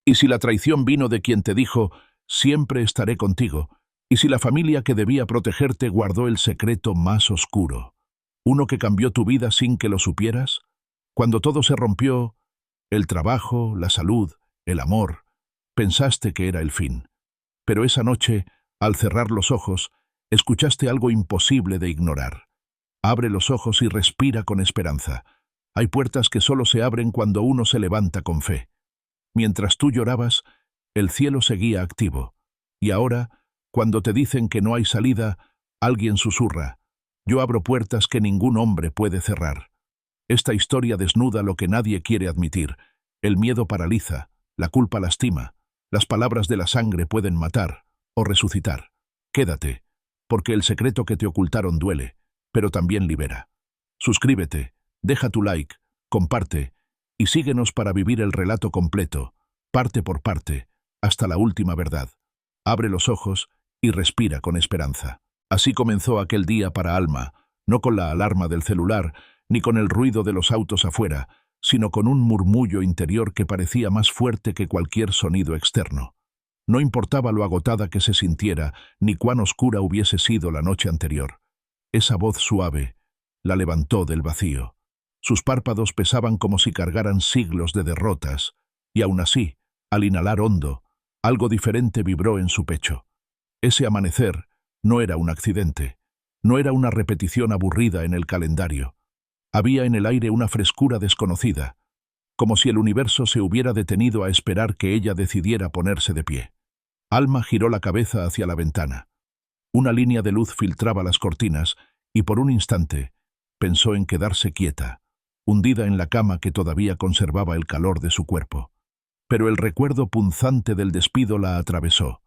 ¿Y si la traición vino de quien te dijo, siempre estaré contigo? ¿Y si la familia que debía protegerte guardó el secreto más oscuro? ¿Uno que cambió tu vida sin que lo supieras? Cuando todo se rompió, el trabajo, la salud, el amor, pensaste que era el fin. Pero esa noche, al cerrar los ojos, escuchaste algo imposible de ignorar. Abre los ojos y respira con esperanza. Hay puertas que solo se abren cuando uno se levanta con fe. Mientras tú llorabas, el cielo seguía activo. Y ahora, cuando te dicen que no hay salida, alguien susurra: yo abro puertas que ningún hombre puede cerrar. Esta historia desnuda lo que nadie quiere admitir. El miedo paraliza, la culpa lastima, las palabras de la sangre pueden matar o resucitar. Quédate, porque el secreto que te ocultaron duele, pero también libera. Suscríbete, deja tu like, comparte y síguenos para vivir el relato completo, parte por parte, hasta la última verdad. Abre los ojos y respira con esperanza. Así comenzó aquel día para Alma, no con la alarma del celular, ni con el ruido de los autos afuera, sino con un murmullo interior que parecía más fuerte que cualquier sonido externo. No importaba lo agotada que se sintiera, ni cuán oscura hubiese sido la noche anterior. Esa voz suave la levantó del vacío. Sus párpados pesaban como si cargaran siglos de derrotas, y aún así, al inhalar hondo, algo diferente vibró en su pecho. Ese amanecer no era un accidente, no era una repetición aburrida en el calendario. Había en el aire una frescura desconocida, como si el universo se hubiera detenido a esperar que ella decidiera ponerse de pie. Alma giró la cabeza hacia la ventana. Una línea de luz filtraba las cortinas y por un instante pensó en quedarse quieta, hundida en la cama que todavía conservaba el calor de su cuerpo. Pero el recuerdo punzante del despido la atravesó.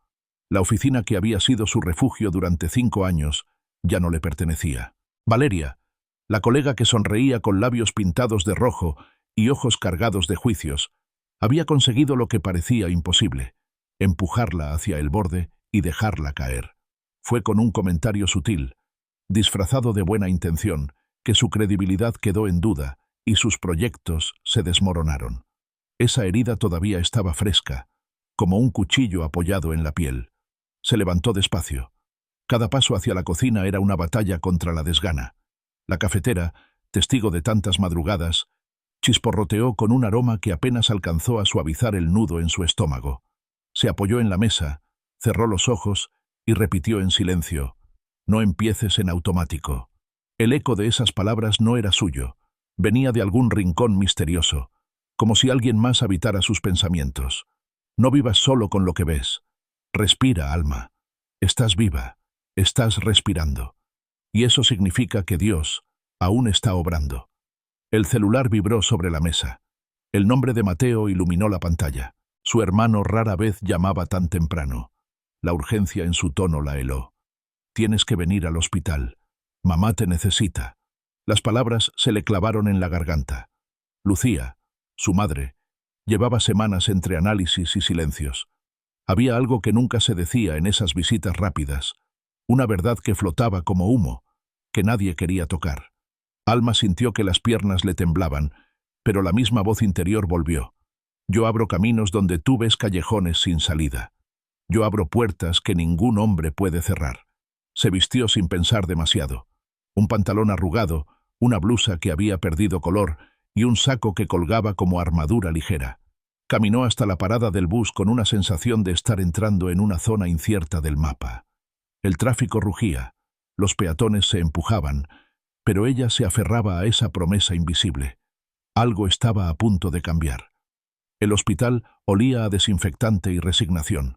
La oficina que había sido su refugio durante 5 años ya no le pertenecía. Valeria, la colega que sonreía con labios pintados de rojo y ojos cargados de juicios, había conseguido lo que parecía imposible: empujarla hacia el borde y dejarla caer. Fue con un comentario sutil, disfrazado de buena intención, que su credibilidad quedó en duda y sus proyectos se desmoronaron. Esa herida todavía estaba fresca, como un cuchillo apoyado en la piel. Se levantó despacio. Cada paso hacia la cocina era una batalla contra la desgana. La cafetera, testigo de tantas madrugadas, chisporroteó con un aroma que apenas alcanzó a suavizar el nudo en su estómago. Se apoyó en la mesa, cerró los ojos y repitió en silencio: no empieces en automático. El eco de esas palabras no era suyo, venía de algún rincón misterioso, como si alguien más habitara sus pensamientos. No vivas solo con lo que ves. Respira, Alma. Estás viva, estás respirando. Y eso significa que Dios aún está obrando. El celular vibró sobre la mesa. El nombre de Mateo iluminó la pantalla. Su hermano rara vez llamaba tan temprano. La urgencia en su tono la heló. Tienes que venir al hospital. Mamá te necesita. Las palabras se le clavaron en la garganta. Lucía, su madre, llevaba semanas entre análisis y silencios. Había algo que nunca se decía en esas visitas rápidas, una verdad que flotaba como humo, que nadie quería tocar. Alma sintió que las piernas le temblaban, pero la misma voz interior volvió. Yo abro caminos donde tú ves callejones sin salida. Yo abro puertas que ningún hombre puede cerrar. Se vistió sin pensar demasiado. Un pantalón arrugado, una blusa que había perdido color y un saco que colgaba como armadura ligera. Caminó hasta la parada del bus con una sensación de estar entrando en una zona incierta del mapa. El tráfico rugía, los peatones se empujaban, pero ella se aferraba a esa promesa invisible. Algo estaba a punto de cambiar. El hospital olía a desinfectante y resignación.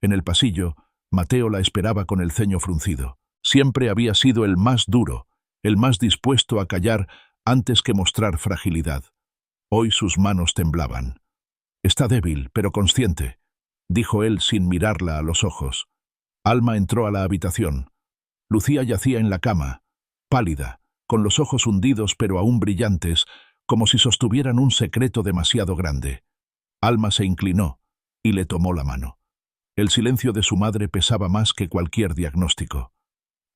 En el pasillo, Mateo la esperaba con el ceño fruncido. Siempre había sido el más duro, el más dispuesto a callar antes que mostrar fragilidad. Hoy sus manos temblaban. Está débil, pero consciente, dijo él sin mirarla a los ojos. Alma entró a la habitación. Lucía yacía en la cama, pálida, con los ojos hundidos pero aún brillantes, como si sostuvieran un secreto demasiado grande. Alma se inclinó y le tomó la mano. El silencio de su madre pesaba más que cualquier diagnóstico.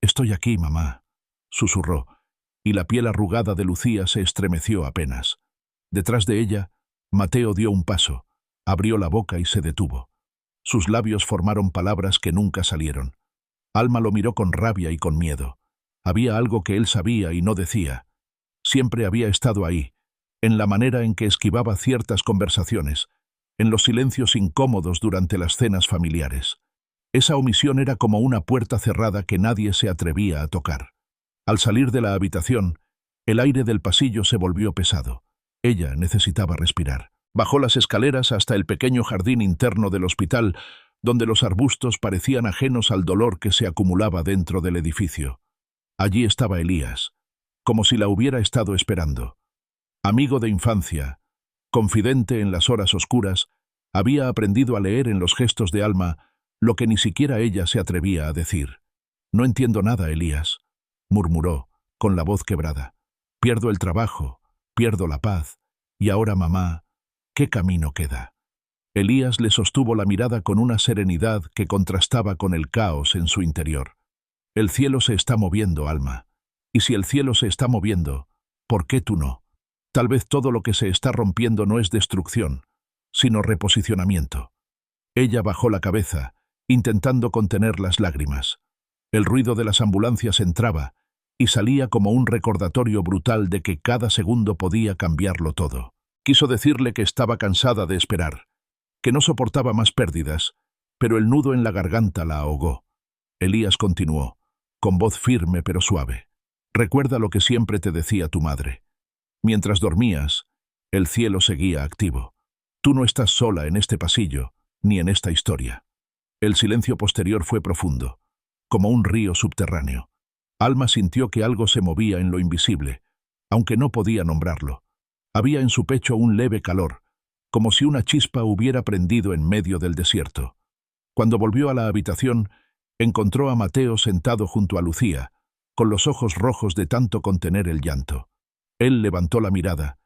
«Estoy aquí, mamá», susurró, y la piel arrugada de Lucía se estremeció apenas. Detrás de ella, Mateo dio un paso, Abrió la boca y se detuvo. Sus labios formaron palabras que nunca salieron. Alma lo miró con rabia y con miedo. Había algo que él sabía y no decía. Siempre había estado ahí, en la manera en que esquivaba ciertas conversaciones, en los silencios incómodos durante las cenas familiares. Esa omisión era como una puerta cerrada que nadie se atrevía a tocar. Al salir de la habitación, el aire del pasillo se volvió pesado. Ella necesitaba respirar. Bajó las escaleras hasta el pequeño jardín interno del hospital, donde los arbustos parecían ajenos al dolor que se acumulaba dentro del edificio. Allí estaba Elías, como si la hubiera estado esperando. Amigo de infancia, confidente en las horas oscuras, había aprendido a leer en los gestos de Alma lo que ni siquiera ella se atrevía a decir. «No entiendo nada, Elías», murmuró, con la voz quebrada. «Pierdo el trabajo, pierdo la paz, y ahora mamá, ¿qué camino queda?». Elías le sostuvo la mirada con una serenidad que contrastaba con el caos en su interior. «El cielo se está moviendo, Alma. Y si el cielo se está moviendo, ¿por qué tú no? Tal vez todo lo que se está rompiendo no es destrucción, sino reposicionamiento». Ella bajó la cabeza, intentando contener las lágrimas. El ruido de las ambulancias entraba y salía como un recordatorio brutal de que cada segundo podía cambiarlo todo. Quiso decirle que estaba cansada de esperar, que no soportaba más pérdidas, pero el nudo en la garganta la ahogó. Elías continuó, con voz firme pero suave. «Recuerda lo que siempre te decía tu madre. Mientras dormías, el cielo seguía activo. Tú no estás sola en este pasillo, ni en esta historia». El silencio posterior fue profundo, como un río subterráneo. Alma sintió que algo se movía en lo invisible, aunque no podía nombrarlo. Había en su pecho un leve calor, como si una chispa hubiera prendido en medio del desierto. Cuando volvió a la habitación, encontró a Mateo sentado junto a Lucía, con los ojos rojos de tanto contener el llanto. Él levantó la mirada,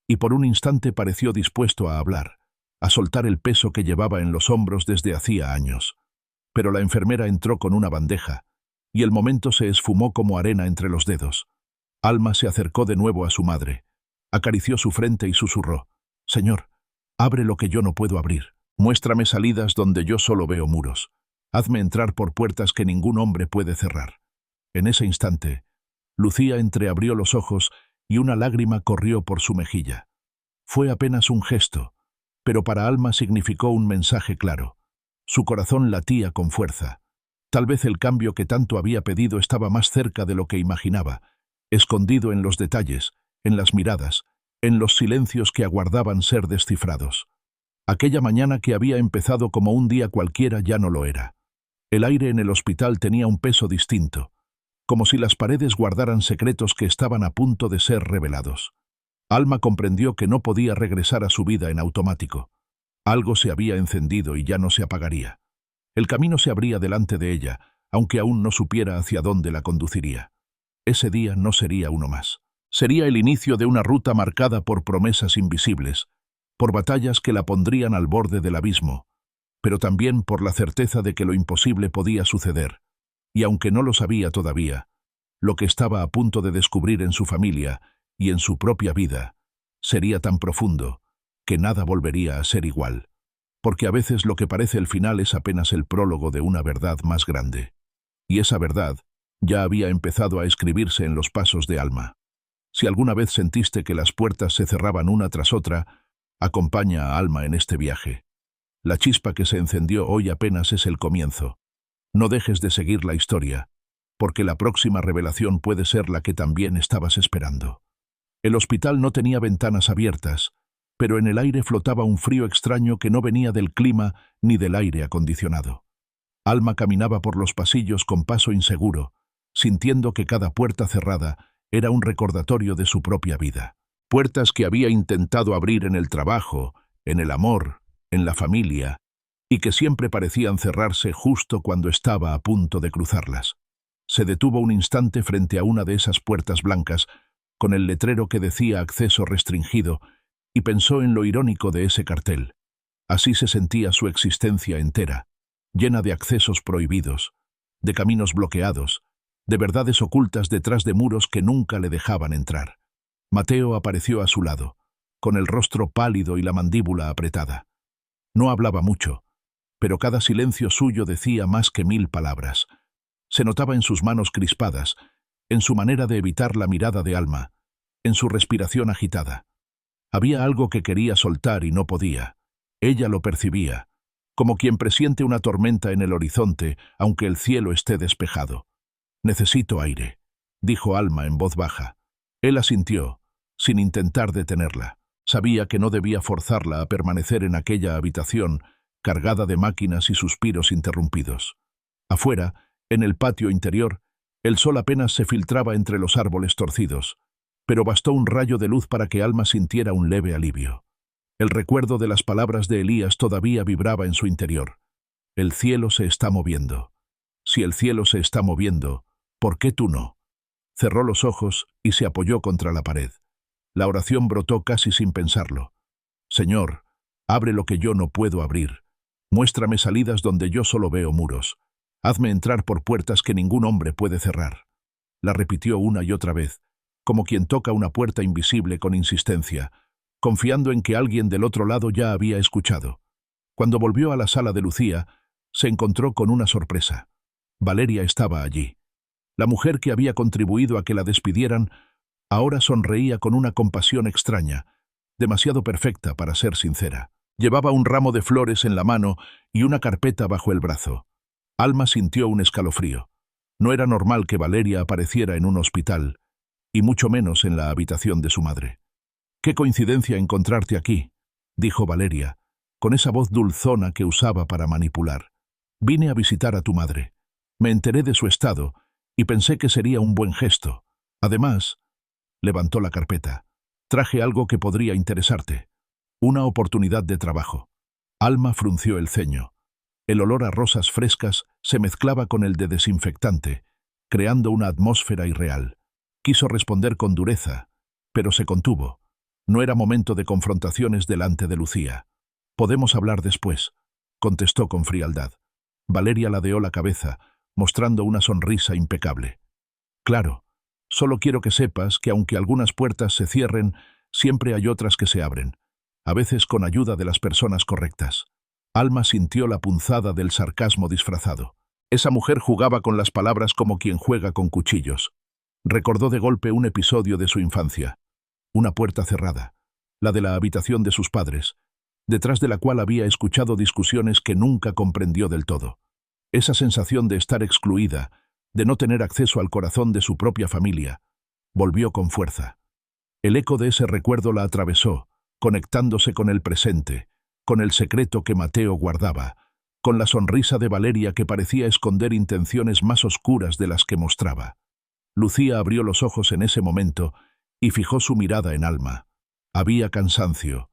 y por un instante pareció dispuesto a hablar, a soltar el peso que llevaba en los hombros desde hacía años. Pero la enfermera entró con una bandeja, y el momento se esfumó como arena entre los dedos. Alma se acercó de nuevo a su madre, acarició su frente y susurró: «Señor, abre lo que yo no puedo abrir. Muéstrame salidas donde yo solo veo muros. Hazme entrar por puertas que ningún hombre puede cerrar». En ese instante, Lucía entreabrió los ojos y una lágrima corrió por su mejilla. Fue apenas un gesto, pero para Alma significó un mensaje claro. Su corazón latía con fuerza. Tal vez el cambio que tanto había pedido estaba más cerca de lo que imaginaba, escondido en los detalles, en las miradas, en los silencios que aguardaban ser descifrados. Aquella mañana que había empezado como un día cualquiera ya no lo era. El aire en el hospital tenía un peso distinto, como si las paredes guardaran secretos que estaban a punto de ser revelados. Alma comprendió que no podía regresar a su vida en automático. Algo se había encendido y ya no se apagaría. El camino se abría delante de ella, aunque aún no supiera hacia dónde la conduciría. Ese día no sería uno más. Sería el inicio de una ruta marcada por promesas invisibles, por batallas que la pondrían al borde del abismo, pero también por la certeza de que lo imposible podía suceder. Y aunque no lo sabía todavía, lo que estaba a punto de descubrir en su familia y en su propia vida sería tan profundo que nada volvería a ser igual, porque a veces lo que parece el final es apenas el prólogo de una verdad más grande. Y esa verdad ya había empezado a escribirse en los pasos de Alma. Si alguna vez sentiste que las puertas se cerraban una tras otra, acompaña a Alma en este viaje. La chispa que se encendió hoy apenas es el comienzo. No dejes de seguir la historia, porque la próxima revelación puede ser la que también estabas esperando. El hospital no tenía ventanas abiertas, pero en el aire flotaba un frío extraño que no venía del clima ni del aire acondicionado. Alma caminaba por los pasillos con paso inseguro, sintiendo que cada puerta cerrada era un recordatorio de su propia vida. Puertas que había intentado abrir en el trabajo, en el amor, en la familia, y que siempre parecían cerrarse justo cuando estaba a punto de cruzarlas. Se detuvo un instante frente a una de esas puertas blancas, con el letrero que decía acceso restringido, y pensó en lo irónico de ese cartel. Así se sentía su existencia entera, llena de accesos prohibidos, de caminos bloqueados, de verdades ocultas detrás de muros que nunca le dejaban entrar. Mateo apareció a su lado, con el rostro pálido y la mandíbula apretada. No hablaba mucho, pero cada silencio suyo decía más que 1000 palabras. Se notaba en sus manos crispadas, en su manera de evitar la mirada de Alma, en su respiración agitada. Había algo que quería soltar y no podía. Ella lo percibía, como quien presiente una tormenta en el horizonte, aunque el cielo esté despejado. «Necesito aire», dijo Alma en voz baja. Él asintió, sin intentar detenerla. Sabía que no debía forzarla a permanecer en aquella habitación, cargada de máquinas y suspiros interrumpidos. Afuera, en el patio interior, el sol apenas se filtraba entre los árboles torcidos, pero bastó un rayo de luz para que Alma sintiera un leve alivio. El recuerdo de las palabras de Elías todavía vibraba en su interior. El cielo se está moviendo. Si el cielo se está moviendo, ¿por qué tú no? Cerró los ojos y se apoyó contra la pared. La oración brotó casi sin pensarlo. Señor, abre lo que yo no puedo abrir. Muéstrame salidas donde yo solo veo muros. Hazme entrar por puertas que ningún hombre puede cerrar. La repitió una y otra vez, como quien toca una puerta invisible con insistencia, confiando en que alguien del otro lado ya había escuchado. Cuando volvió a la sala de Lucía, se encontró con una sorpresa. Valeria estaba allí. La mujer que había contribuido a que la despidieran ahora sonreía con una compasión extraña, demasiado perfecta para ser sincera. Llevaba un ramo de flores en la mano y una carpeta bajo el brazo. Alma sintió un escalofrío. No era normal que Valeria apareciera en un hospital, y mucho menos en la habitación de su madre. «Qué coincidencia encontrarte aquí», dijo Valeria, con esa voz dulzona que usaba para manipular. «Vine a visitar a tu madre. Me enteré de su estado y pensé que sería un buen gesto. Además», levantó la carpeta, «traje algo que podría interesarte. Una oportunidad de trabajo». Alma frunció el ceño. El olor a rosas frescas se mezclaba con el de desinfectante, creando una atmósfera irreal. Quiso responder con dureza, pero se contuvo. No era momento de confrontaciones delante de Lucía. «Podemos hablar después», contestó con frialdad. Valeria ladeó la cabeza, mostrando una sonrisa impecable. «Claro, solo quiero que sepas que aunque algunas puertas se cierren, siempre hay otras que se abren, a veces con ayuda de las personas correctas». Alma sintió la punzada del sarcasmo disfrazado. Esa mujer jugaba con las palabras como quien juega con cuchillos. Recordó de golpe un episodio de su infancia. Una puerta cerrada, la de la habitación de sus padres, detrás de la cual había escuchado discusiones que nunca comprendió del todo. Esa sensación de estar excluida, de no tener acceso al corazón de su propia familia, volvió con fuerza. El eco de ese recuerdo la atravesó, conectándose con el presente, con el secreto que Mateo guardaba, con la sonrisa de Valeria que parecía esconder intenciones más oscuras de las que mostraba. Lucía abrió los ojos en ese momento y fijó su mirada en Alma. Había cansancio,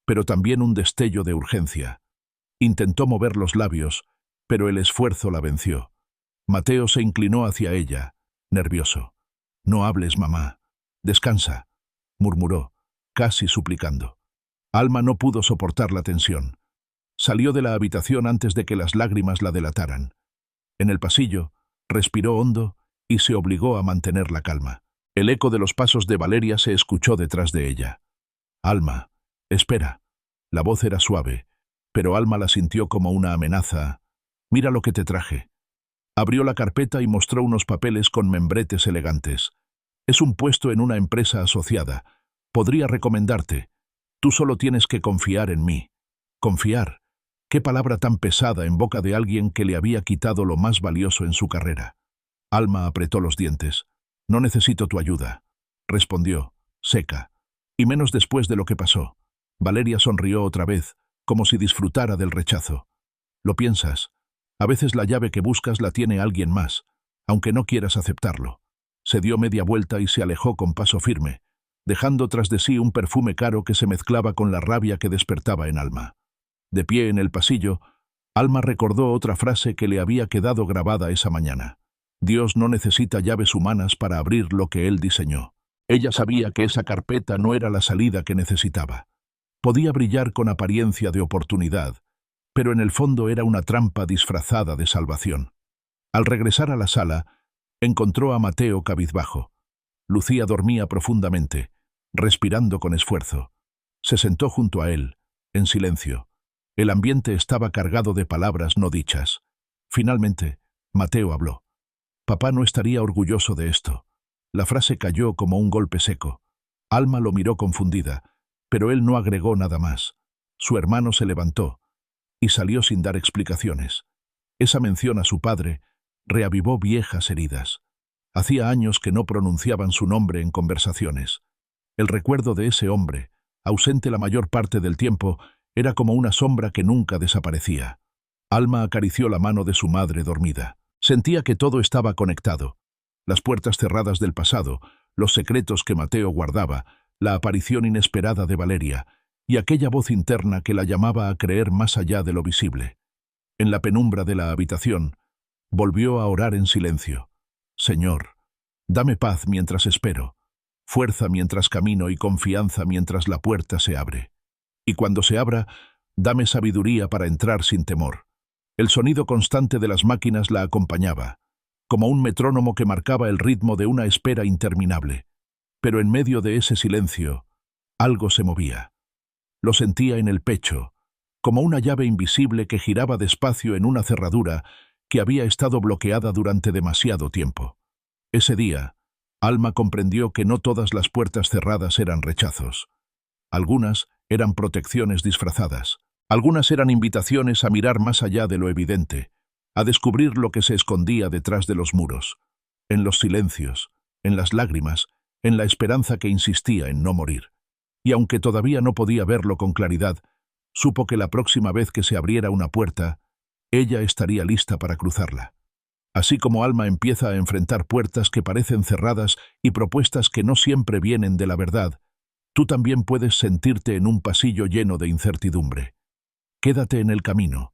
pero también un destello de urgencia. Intentó mover los labios, pero el esfuerzo la venció. Mateo se inclinó hacia ella, nervioso. «No hables, mamá. Descansa», murmuró, casi suplicando. Alma no pudo soportar la tensión. Salió de la habitación antes de que las lágrimas la delataran. En el pasillo, respiró hondo y se obligó a mantener la calma. El eco de los pasos de Valeria se escuchó detrás de ella. «Alma, espera». La voz era suave, pero Alma la sintió como una amenaza. «Mira lo que te traje». Abrió la carpeta y mostró unos papeles con membretes elegantes. «Es un puesto en una empresa asociada. Podría recomendarte. Tú solo tienes que confiar en mí». Confiar. Qué palabra tan pesada en boca de alguien que le había quitado lo más valioso en su carrera. Alma apretó los dientes. «No necesito tu ayuda», respondió, seca, y menos después de lo que pasó. Valeria sonrió otra vez, como si disfrutara del rechazo. «Lo piensas. A veces la llave que buscas la tiene alguien más, aunque no quieras aceptarlo». Se dio media vuelta y se alejó con paso firme, dejando tras de sí un perfume caro que se mezclaba con la rabia que despertaba en Alma. De pie en el pasillo, Alma recordó otra frase que le había quedado grabada esa mañana. Dios no necesita llaves humanas para abrir lo que Él diseñó. Ella sabía que esa carpeta no era la salida que necesitaba. Podía brillar con apariencia de oportunidad, pero en el fondo era una trampa disfrazada de salvación. Al regresar a la sala, encontró a Mateo cabizbajo. Lucía dormía profundamente, respirando con esfuerzo. Se sentó junto a él, en silencio. El ambiente estaba cargado de palabras no dichas. Finalmente, Mateo habló. Papá no estaría orgulloso de esto. La frase cayó como un golpe seco. Alma lo miró confundida, pero él no agregó nada más. Su hermano se levantó y salió sin dar explicaciones. Esa mención a su padre reavivó viejas heridas. Hacía años que no pronunciaban su nombre en conversaciones. El recuerdo de ese hombre, ausente la mayor parte del tiempo, era como una sombra que nunca desaparecía. Alma acarició la mano de su madre dormida. Sentía que todo estaba conectado. Las puertas cerradas del pasado, los secretos que Mateo guardaba, la aparición inesperada de Valeria y aquella voz interna que la llamaba a creer más allá de lo visible. En la penumbra de la habitación, volvió a orar en silencio. Señor, dame paz mientras espero, fuerza mientras camino y confianza mientras la puerta se abre. Y cuando se abra, dame sabiduría para entrar sin temor. El sonido constante de las máquinas la acompañaba, como un metrónomo que marcaba el ritmo de una espera interminable. Pero en medio de ese silencio, algo se movía. Lo sentía en el pecho, como una llave invisible que giraba despacio en una cerradura que había estado bloqueada durante demasiado tiempo. Ese día, Alma comprendió que no todas las puertas cerradas eran rechazos. Algunas eran protecciones disfrazadas. Algunas eran invitaciones a mirar más allá de lo evidente, a descubrir lo que se escondía detrás de los muros, en los silencios, en las lágrimas, en la esperanza que insistía en no morir. Y aunque todavía no podía verlo con claridad, supo que la próxima vez que se abriera una puerta, ella estaría lista para cruzarla. Así como Alma empieza a enfrentar puertas que parecen cerradas y propuestas que no siempre vienen de la verdad, tú también puedes sentirte en un pasillo lleno de incertidumbre. Quédate en el camino,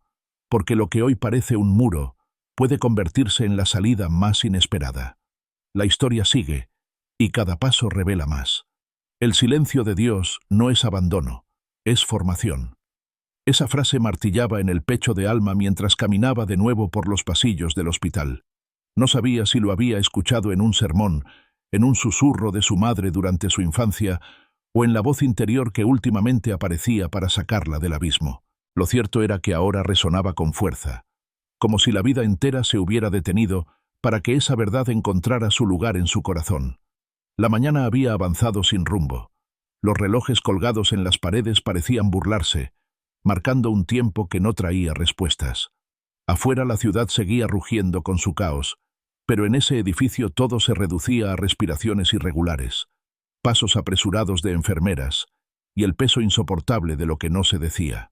porque lo que hoy parece un muro puede convertirse en la salida más inesperada. La historia sigue, y cada paso revela más. El silencio de Dios no es abandono, es formación. Esa frase martillaba en el pecho de Alma mientras caminaba de nuevo por los pasillos del hospital. No sabía si lo había escuchado en un sermón, en un susurro de su madre durante su infancia, o en la voz interior que últimamente aparecía para sacarla del abismo. Lo cierto era que ahora resonaba con fuerza, como si la vida entera se hubiera detenido para que esa verdad encontrara su lugar en su corazón. La mañana había avanzado sin rumbo. Los relojes colgados en las paredes parecían burlarse, marcando un tiempo que no traía respuestas. Afuera la ciudad seguía rugiendo con su caos, pero en ese edificio todo se reducía a respiraciones irregulares, pasos apresurados de enfermeras y el peso insoportable de lo que no se decía.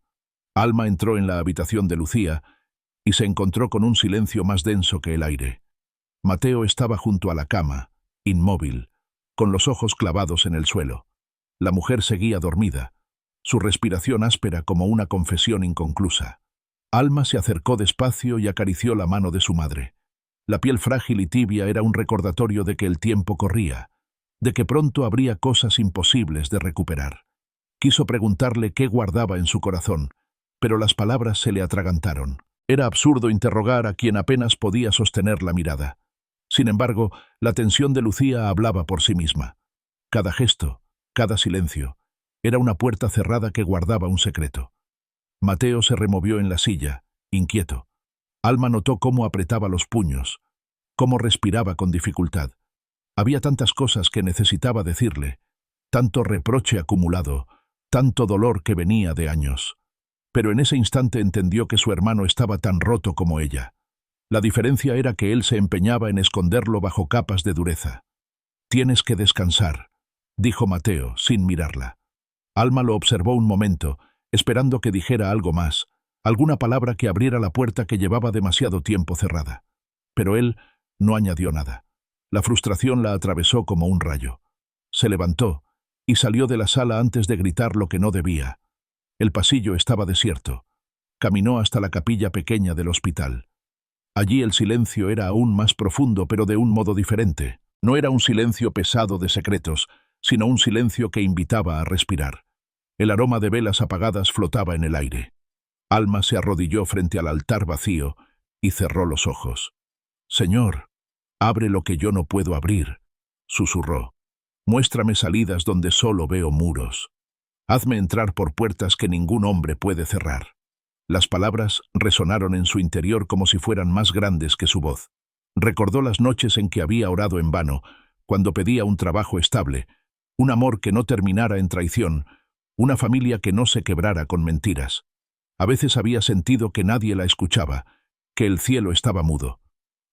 Alma entró en la habitación de Lucía y se encontró con un silencio más denso que el aire. Mateo estaba junto a la cama, inmóvil, con los ojos clavados en el suelo. La mujer seguía dormida, su respiración áspera como una confesión inconclusa. Alma se acercó despacio y acarició la mano de su madre. La piel frágil y tibia era un recordatorio de que el tiempo corría, de que pronto habría cosas imposibles de recuperar. Quiso preguntarle qué guardaba en su corazón, pero las palabras se le atragantaron. Era absurdo interrogar a quien apenas podía sostener la mirada. Sin embargo, la tensión de Lucía hablaba por sí misma. Cada gesto, cada silencio, era una puerta cerrada que guardaba un secreto. Mateo se removió en la silla, inquieto. Alma notó cómo apretaba los puños, cómo respiraba con dificultad. Había tantas cosas que necesitaba decirle, tanto reproche acumulado, tanto dolor que venía de años. Pero en ese instante entendió que su hermano estaba tan roto como ella. La diferencia era que él se empeñaba en esconderlo bajo capas de dureza. «Tienes que descansar», dijo Mateo, sin mirarla. Alma lo observó un momento, esperando que dijera algo más, alguna palabra que abriera la puerta que llevaba demasiado tiempo cerrada. Pero él no añadió nada. La frustración la atravesó como un rayo. Se levantó y salió de la sala antes de gritar lo que no debía. El pasillo estaba desierto. Caminó hasta la capilla pequeña del hospital. Allí el silencio era aún más profundo, pero de un modo diferente. No era un silencio pesado de secretos, sino un silencio que invitaba a respirar. El aroma de velas apagadas flotaba en el aire. Alma se arrodilló frente al altar vacío y cerró los ojos. «Señor, abre lo que yo no puedo abrir», susurró. «Muéstrame salidas donde solo veo muros. Hazme entrar por puertas que ningún hombre puede cerrar». Las palabras resonaron en su interior como si fueran más grandes que su voz. Recordó las noches en que había orado en vano, cuando pedía un trabajo estable, un amor que no terminara en traición, una familia que no se quebrara con mentiras. A veces había sentido que nadie la escuchaba, que el cielo estaba mudo.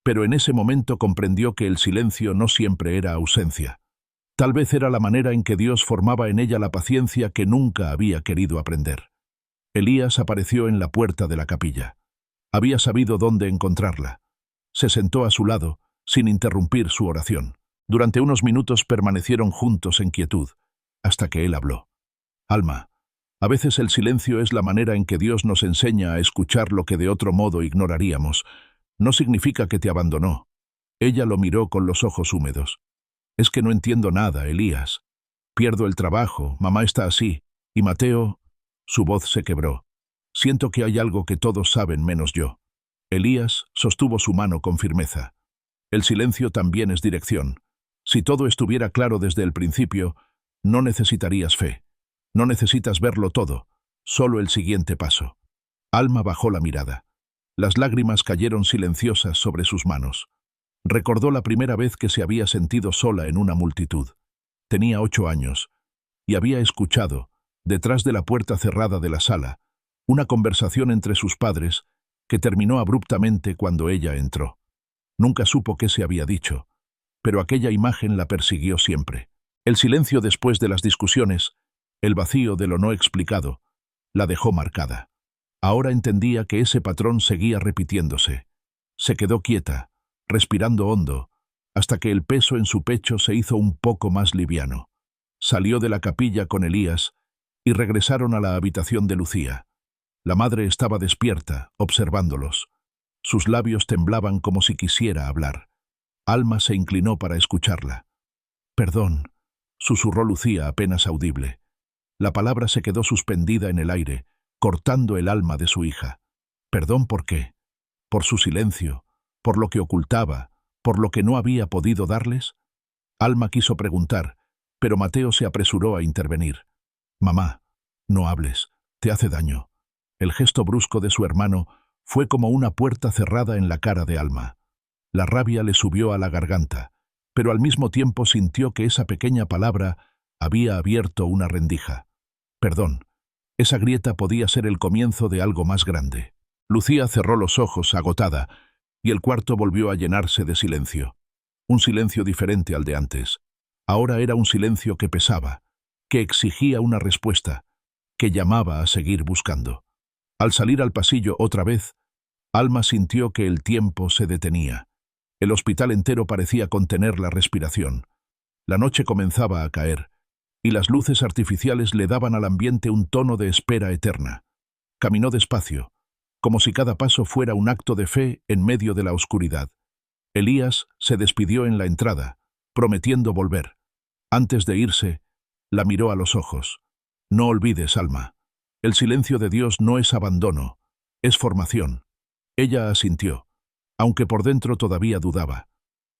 Pero en ese momento comprendió que el silencio no siempre era ausencia. Tal vez era la manera en que Dios formaba en ella la paciencia que nunca había querido aprender. Elías apareció en la puerta de la capilla. Había sabido dónde encontrarla. Se sentó a su lado, sin interrumpir su oración. Durante unos minutos permanecieron juntos en quietud, hasta que él habló. Alma, a veces el silencio es la manera en que Dios nos enseña a escuchar lo que de otro modo ignoraríamos. No significa que te abandonó. Ella lo miró con los ojos húmedos. Es que no entiendo nada, Elías. Pierdo el trabajo, mamá está así, y Mateo... Su voz se quebró. Siento que hay algo que todos saben menos yo. Elías sostuvo su mano con firmeza. El silencio también es dirección. Si todo estuviera claro desde el principio, no necesitarías fe. No necesitas verlo todo, solo el siguiente paso. Alma bajó la mirada. Las lágrimas cayeron silenciosas sobre sus manos. Recordó la primera vez que se había sentido sola en una multitud. Tenía 8 años, y había escuchado, detrás de la puerta cerrada de la sala, una conversación entre sus padres que terminó abruptamente cuando ella entró. Nunca supo qué se había dicho, pero aquella imagen la persiguió siempre. El silencio después de las discusiones, el vacío de lo no explicado, la dejó marcada. Ahora entendía que ese patrón seguía repitiéndose. Se quedó quieta, respirando hondo, hasta que el peso en su pecho se hizo un poco más liviano. Salió de la capilla con Elías y regresaron a la habitación de Lucía. La madre estaba despierta, observándolos. Sus labios temblaban como si quisiera hablar. Alma se inclinó para escucharla. «Perdón», susurró Lucía apenas audible. La palabra se quedó suspendida en el aire, cortando el alma de su hija. «¿Perdón por qué? ¿Por su silencio? ¿Por lo que ocultaba? ¿Por lo que no había podido darles?» Alma quiso preguntar, pero Mateo se apresuró a intervenir. «Mamá, no hables, te hace daño». El gesto brusco de su hermano fue como una puerta cerrada en la cara de Alma. La rabia le subió a la garganta, pero al mismo tiempo sintió que esa pequeña palabra había abierto una rendija. Perdón, esa grieta podía ser el comienzo de algo más grande. Lucía cerró los ojos, agotada, y el cuarto volvió a llenarse de silencio. Un silencio diferente al de antes. Ahora era un silencio que pesaba, que exigía una respuesta, que llamaba a seguir buscando. Al salir al pasillo otra vez, Alma sintió que el tiempo se detenía. El hospital entero parecía contener la respiración. La noche comenzaba a caer, y las luces artificiales le daban al ambiente un tono de espera eterna. Caminó despacio, como si cada paso fuera un acto de fe en medio de la oscuridad. Elías se despidió en la entrada, prometiendo volver. Antes de irse, la miró a los ojos. «No olvides, Alma. El silencio de Dios no es abandono, es formación». Ella asintió, aunque por dentro todavía dudaba.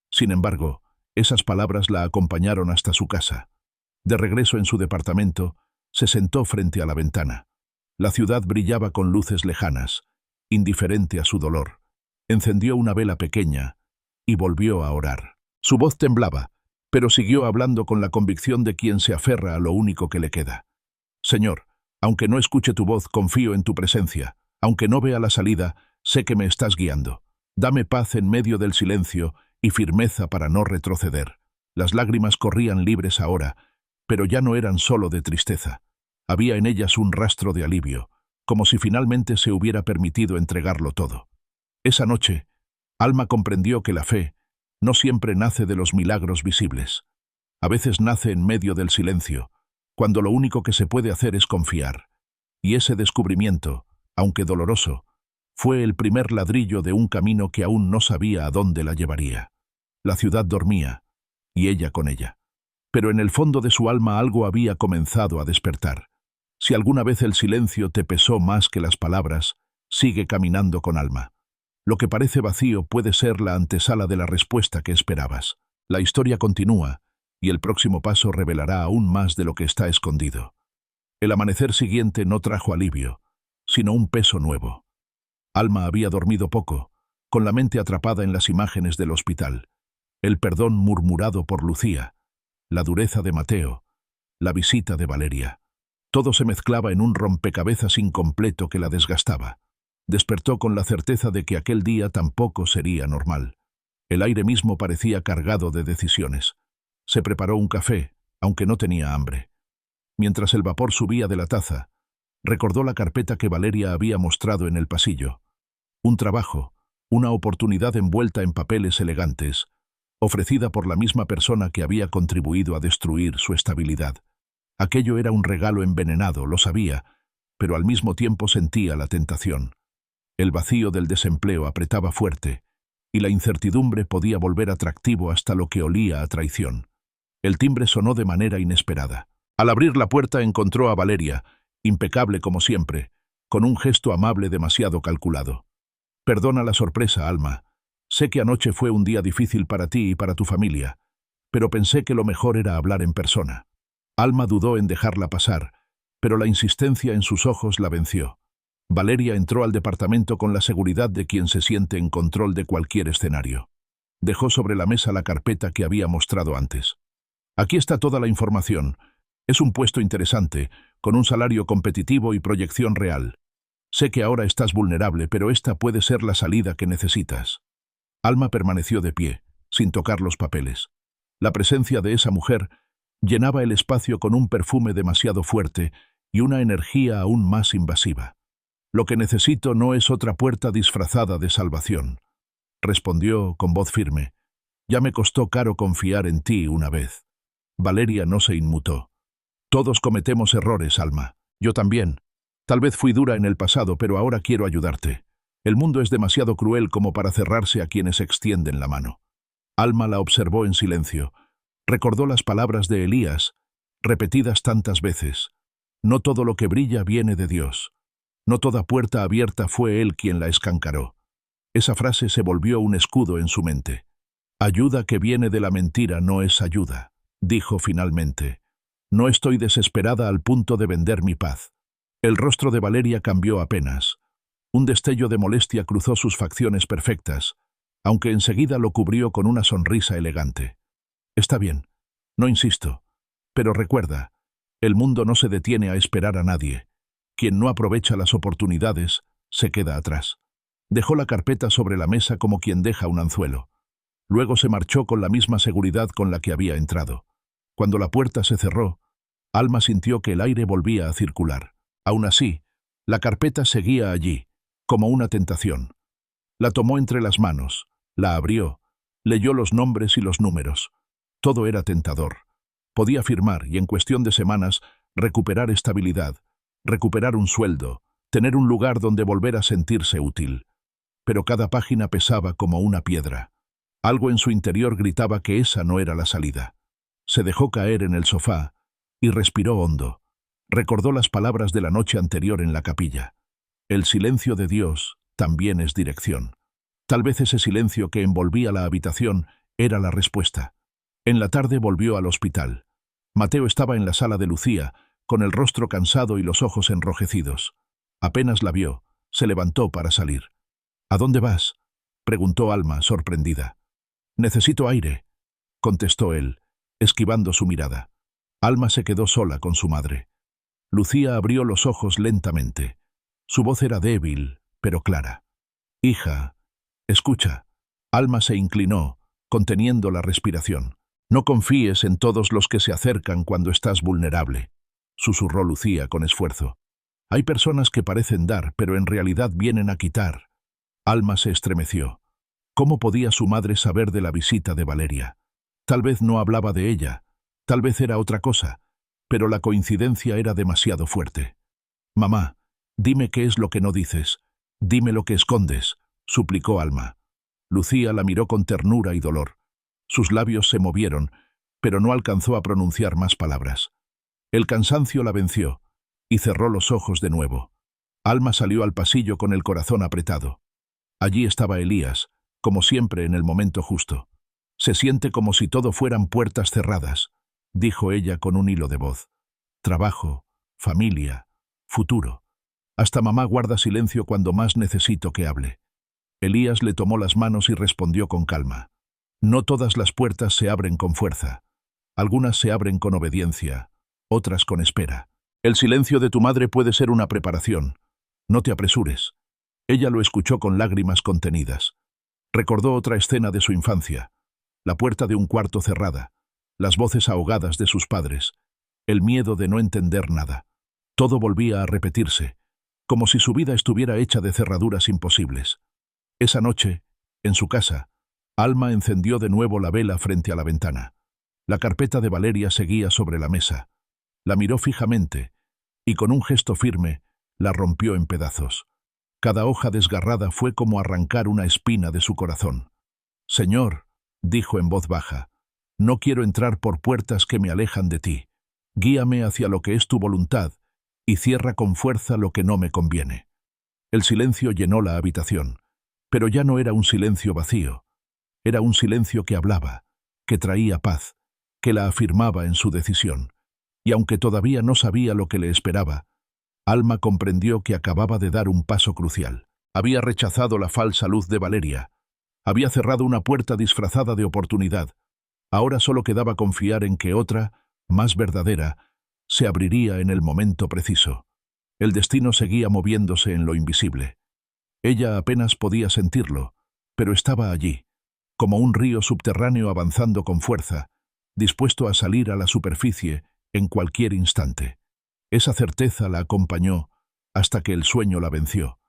Sin embargo, esas palabras la acompañaron hasta su casa. De regreso en su departamento, se sentó frente a la ventana. La ciudad brillaba con luces lejanas, indiferente a su dolor. Encendió una vela pequeña y volvió a orar. Su voz temblaba, pero siguió hablando con la convicción de quien se aferra a lo único que le queda. «Señor, aunque no escuche tu voz, confío en tu presencia. Aunque no vea la salida, sé que me estás guiando. Dame paz en medio del silencio y firmeza para no retroceder». Las lágrimas corrían libres ahora, pero ya no eran solo de tristeza. Había en ellas un rastro de alivio, como si finalmente se hubiera permitido entregarlo todo. Esa noche, Alma comprendió que la fe no siempre nace de los milagros visibles. A veces nace en medio del silencio, cuando lo único que se puede hacer es confiar. Y ese descubrimiento, aunque doloroso, fue el primer ladrillo de un camino que aún no sabía a dónde la llevaría. La ciudad dormía, y ella con ella. Pero en el fondo de su alma algo había comenzado a despertar. Si alguna vez el silencio te pesó más que las palabras, sigue caminando con Alma. Lo que parece vacío puede ser la antesala de la respuesta que esperabas. La historia continúa, y el próximo paso revelará aún más de lo que está escondido. El amanecer siguiente no trajo alivio, sino un peso nuevo. Alma había dormido poco, con la mente atrapada en las imágenes del hospital, el perdón murmurado por Lucía, la dureza de Mateo, la visita de Valeria. Todo se mezclaba en un rompecabezas incompleto que la desgastaba. Despertó con la certeza de que aquel día tampoco sería normal. El aire mismo parecía cargado de decisiones. Se preparó un café, aunque no tenía hambre. Mientras el vapor subía de la taza, recordó la carpeta que Valeria había mostrado en el pasillo. Un trabajo, una oportunidad envuelta en papeles elegantes, ofrecida por la misma persona que había contribuido a destruir su estabilidad. Aquello era un regalo envenenado, lo sabía, pero al mismo tiempo sentía la tentación. El vacío del desempleo apretaba fuerte, y la incertidumbre podía volver atractivo hasta lo que olía a traición. El timbre sonó de manera inesperada. Al abrir la puerta encontró a Valeria, impecable como siempre, con un gesto amable demasiado calculado. «Perdona la sorpresa, Alma. Sé que anoche fue un día difícil para ti y para tu familia, pero pensé que lo mejor era hablar en persona». Alma dudó en dejarla pasar, pero la insistencia en sus ojos la venció. Valeria entró al departamento con la seguridad de quien se siente en control de cualquier escenario. Dejó sobre la mesa la carpeta que había mostrado antes. «Aquí está toda la información. Es un puesto interesante, con un salario competitivo y proyección real. Sé que ahora estás vulnerable, pero esta puede ser la salida que necesitas». Alma permaneció de pie, sin tocar los papeles. La presencia de esa mujer llenaba el espacio con un perfume demasiado fuerte y una energía aún más invasiva. «Lo que necesito no es otra puerta disfrazada de salvación», respondió con voz firme. «Ya me costó caro confiar en ti una vez». Valeria no se inmutó. «Todos cometemos errores, Alma. Yo también. Tal vez fui dura en el pasado, pero ahora quiero ayudarte. El mundo es demasiado cruel como para cerrarse a quienes extienden la mano». Alma la observó en silencio. Recordó las palabras de Elías, repetidas tantas veces. «No todo lo que brilla viene de Dios. No toda puerta abierta fue Él quien la escancaró». Esa frase se volvió un escudo en su mente. «Ayuda que viene de la mentira no es ayuda», dijo finalmente. «No estoy desesperada al punto de vender mi paz». El rostro de Valeria cambió apenas. Un destello de molestia cruzó sus facciones perfectas, aunque enseguida lo cubrió con una sonrisa elegante. «Está bien, no insisto, pero recuerda, el mundo no se detiene a esperar a nadie. Quien no aprovecha las oportunidades se queda atrás». Dejó la carpeta sobre la mesa como quien deja un anzuelo. Luego se marchó con la misma seguridad con la que había entrado. Cuando la puerta se cerró, Alma sintió que el aire volvía a circular. Aún así, la carpeta seguía allí, como una tentación. La tomó entre las manos, la abrió, leyó los nombres y los números. Todo era tentador. Podía firmar y en cuestión de semanas recuperar estabilidad, recuperar un sueldo, tener un lugar donde volver a sentirse útil. Pero cada página pesaba como una piedra. Algo en su interior gritaba que esa no era la salida. Se dejó caer en el sofá y respiró hondo. Recordó las palabras de la noche anterior en la capilla. El silencio de Dios también es dirección. Tal vez ese silencio que envolvía la habitación era la respuesta. En la tarde volvió al hospital. Mateo estaba en la sala de Lucía, con el rostro cansado y los ojos enrojecidos. Apenas la vio, se levantó para salir. «¿A dónde vas?», preguntó Alma, sorprendida. «Necesito aire», contestó él, esquivando su mirada. Alma se quedó sola con su madre. Lucía abrió los ojos lentamente. Su voz era débil, pero clara. «Hija, escucha». Alma se inclinó, conteniendo la respiración. «No confíes en todos los que se acercan cuando estás vulnerable», susurró Lucía con esfuerzo. «Hay personas que parecen dar, pero en realidad vienen a quitar». Alma se estremeció. ¿Cómo podía su madre saber de la visita de Valeria? Tal vez no hablaba de ella, tal vez era otra cosa, pero la coincidencia era demasiado fuerte. «Mamá, dime qué es lo que no dices, dime lo que escondes», suplicó Alma. Lucía la miró con ternura y dolor. Sus labios se movieron, pero no alcanzó a pronunciar más palabras. El cansancio la venció, y cerró los ojos de nuevo. Alma salió al pasillo con el corazón apretado. Allí estaba Elías, como siempre en el momento justo. «Se siente como si todo fueran puertas cerradas», dijo ella con un hilo de voz. «Trabajo, familia, futuro. Hasta mamá guarda silencio cuando más necesito que hable. Elías le tomó las manos y respondió con calma. No todas las puertas se abren con fuerza. Algunas se abren con obediencia, otras con espera. El silencio de tu madre puede ser una preparación. No te apresures. Ella lo escuchó con lágrimas contenidas. Recordó otra escena de su infancia. La puerta de un cuarto cerrada, las voces ahogadas de sus padres, el miedo de no entender nada. Todo volvía a repetirse, como si su vida estuviera hecha de cerraduras imposibles. Esa noche, en su casa, Alma encendió de nuevo la vela frente a la ventana. La carpeta de Valeria seguía sobre la mesa. La miró fijamente y con un gesto firme la rompió en pedazos. Cada hoja desgarrada fue como arrancar una espina de su corazón. «Señor», dijo en voz baja, «no quiero entrar por puertas que me alejan de ti. Guíame hacia lo que es tu voluntad y cierra con fuerza lo que no me conviene». El silencio llenó la habitación, pero ya no era un silencio vacío. Era un silencio que hablaba, que traía paz, que la afirmaba en su decisión. Y aunque todavía no sabía lo que le esperaba, Alma comprendió que acababa de dar un paso crucial. Había rechazado la falsa luz de Valeria. Había cerrado una puerta disfrazada de oportunidad. Ahora solo quedaba confiar en que otra, más verdadera, se abriría en el momento preciso. El destino seguía moviéndose en lo invisible. Ella apenas podía sentirlo, pero estaba allí, como un río subterráneo avanzando con fuerza, dispuesto a salir a la superficie en cualquier instante. Esa certeza la acompañó hasta que el sueño la venció,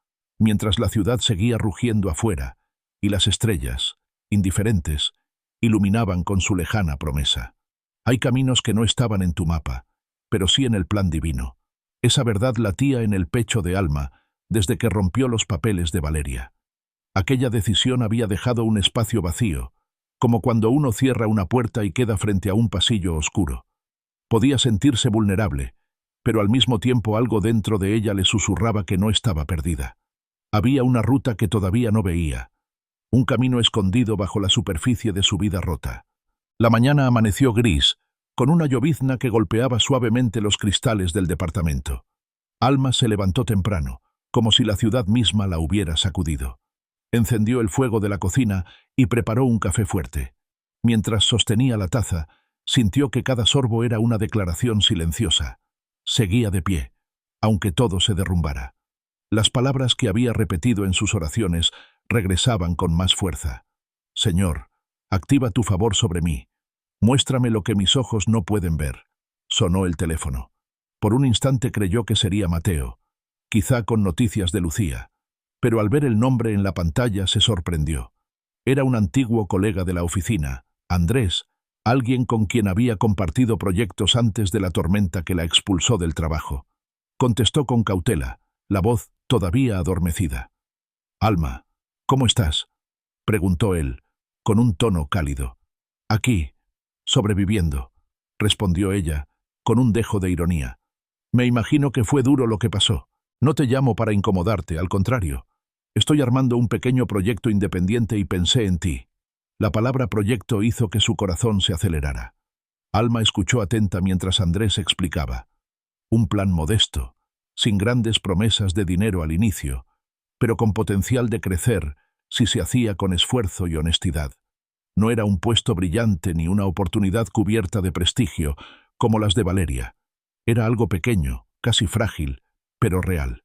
mientras la ciudad seguía rugiendo afuera y las estrellas, indiferentes, iluminaban con su lejana promesa. Hay caminos que no estaban en tu mapa, pero sí en el plan divino. Esa verdad latía en el pecho de Alma desde que rompió los papeles de Valeria. Aquella decisión había dejado un espacio vacío, como cuando uno cierra una puerta y queda frente a un pasillo oscuro. Podía sentirse vulnerable, pero al mismo tiempo algo dentro de ella le susurraba que no estaba perdida. Había una ruta que todavía no veía, un camino escondido bajo la superficie de su vida rota. La mañana amaneció gris, con una llovizna que golpeaba suavemente los cristales del departamento. Alma se levantó temprano, como si la ciudad misma la hubiera sacudido. Encendió el fuego de la cocina y preparó un café fuerte. Mientras sostenía la taza, sintió que cada sorbo era una declaración silenciosa. Seguía de pie, aunque todo se derrumbara. Las palabras que había repetido en sus oraciones regresaban con más fuerza. «Señor, activa tu favor sobre mí. Muéstrame lo que mis ojos no pueden ver». Sonó el teléfono. Por un instante creyó que sería Mateo, quizá con noticias de Lucía, pero al ver el nombre en la pantalla se sorprendió. Era un antiguo colega de la oficina, Andrés, alguien con quien había compartido proyectos antes de la tormenta que la expulsó del trabajo. Contestó con cautela, la voz todavía adormecida. «Alma, ¿cómo estás?», preguntó él, con un tono cálido. «Aquí, sobreviviendo», respondió ella, con un dejo de ironía. «Me imagino que fue duro lo que pasó. No te llamo para incomodarte, al contrario. Estoy armando un pequeño proyecto independiente y pensé en ti». La palabra proyecto hizo que su corazón se acelerara. Alma escuchó atenta mientras Andrés explicaba. Un plan modesto, sin grandes promesas de dinero al inicio, pero con potencial de crecer si se hacía con esfuerzo y honestidad. No era un puesto brillante ni una oportunidad cubierta de prestigio, como las de Valeria. Era algo pequeño, casi frágil, pero real.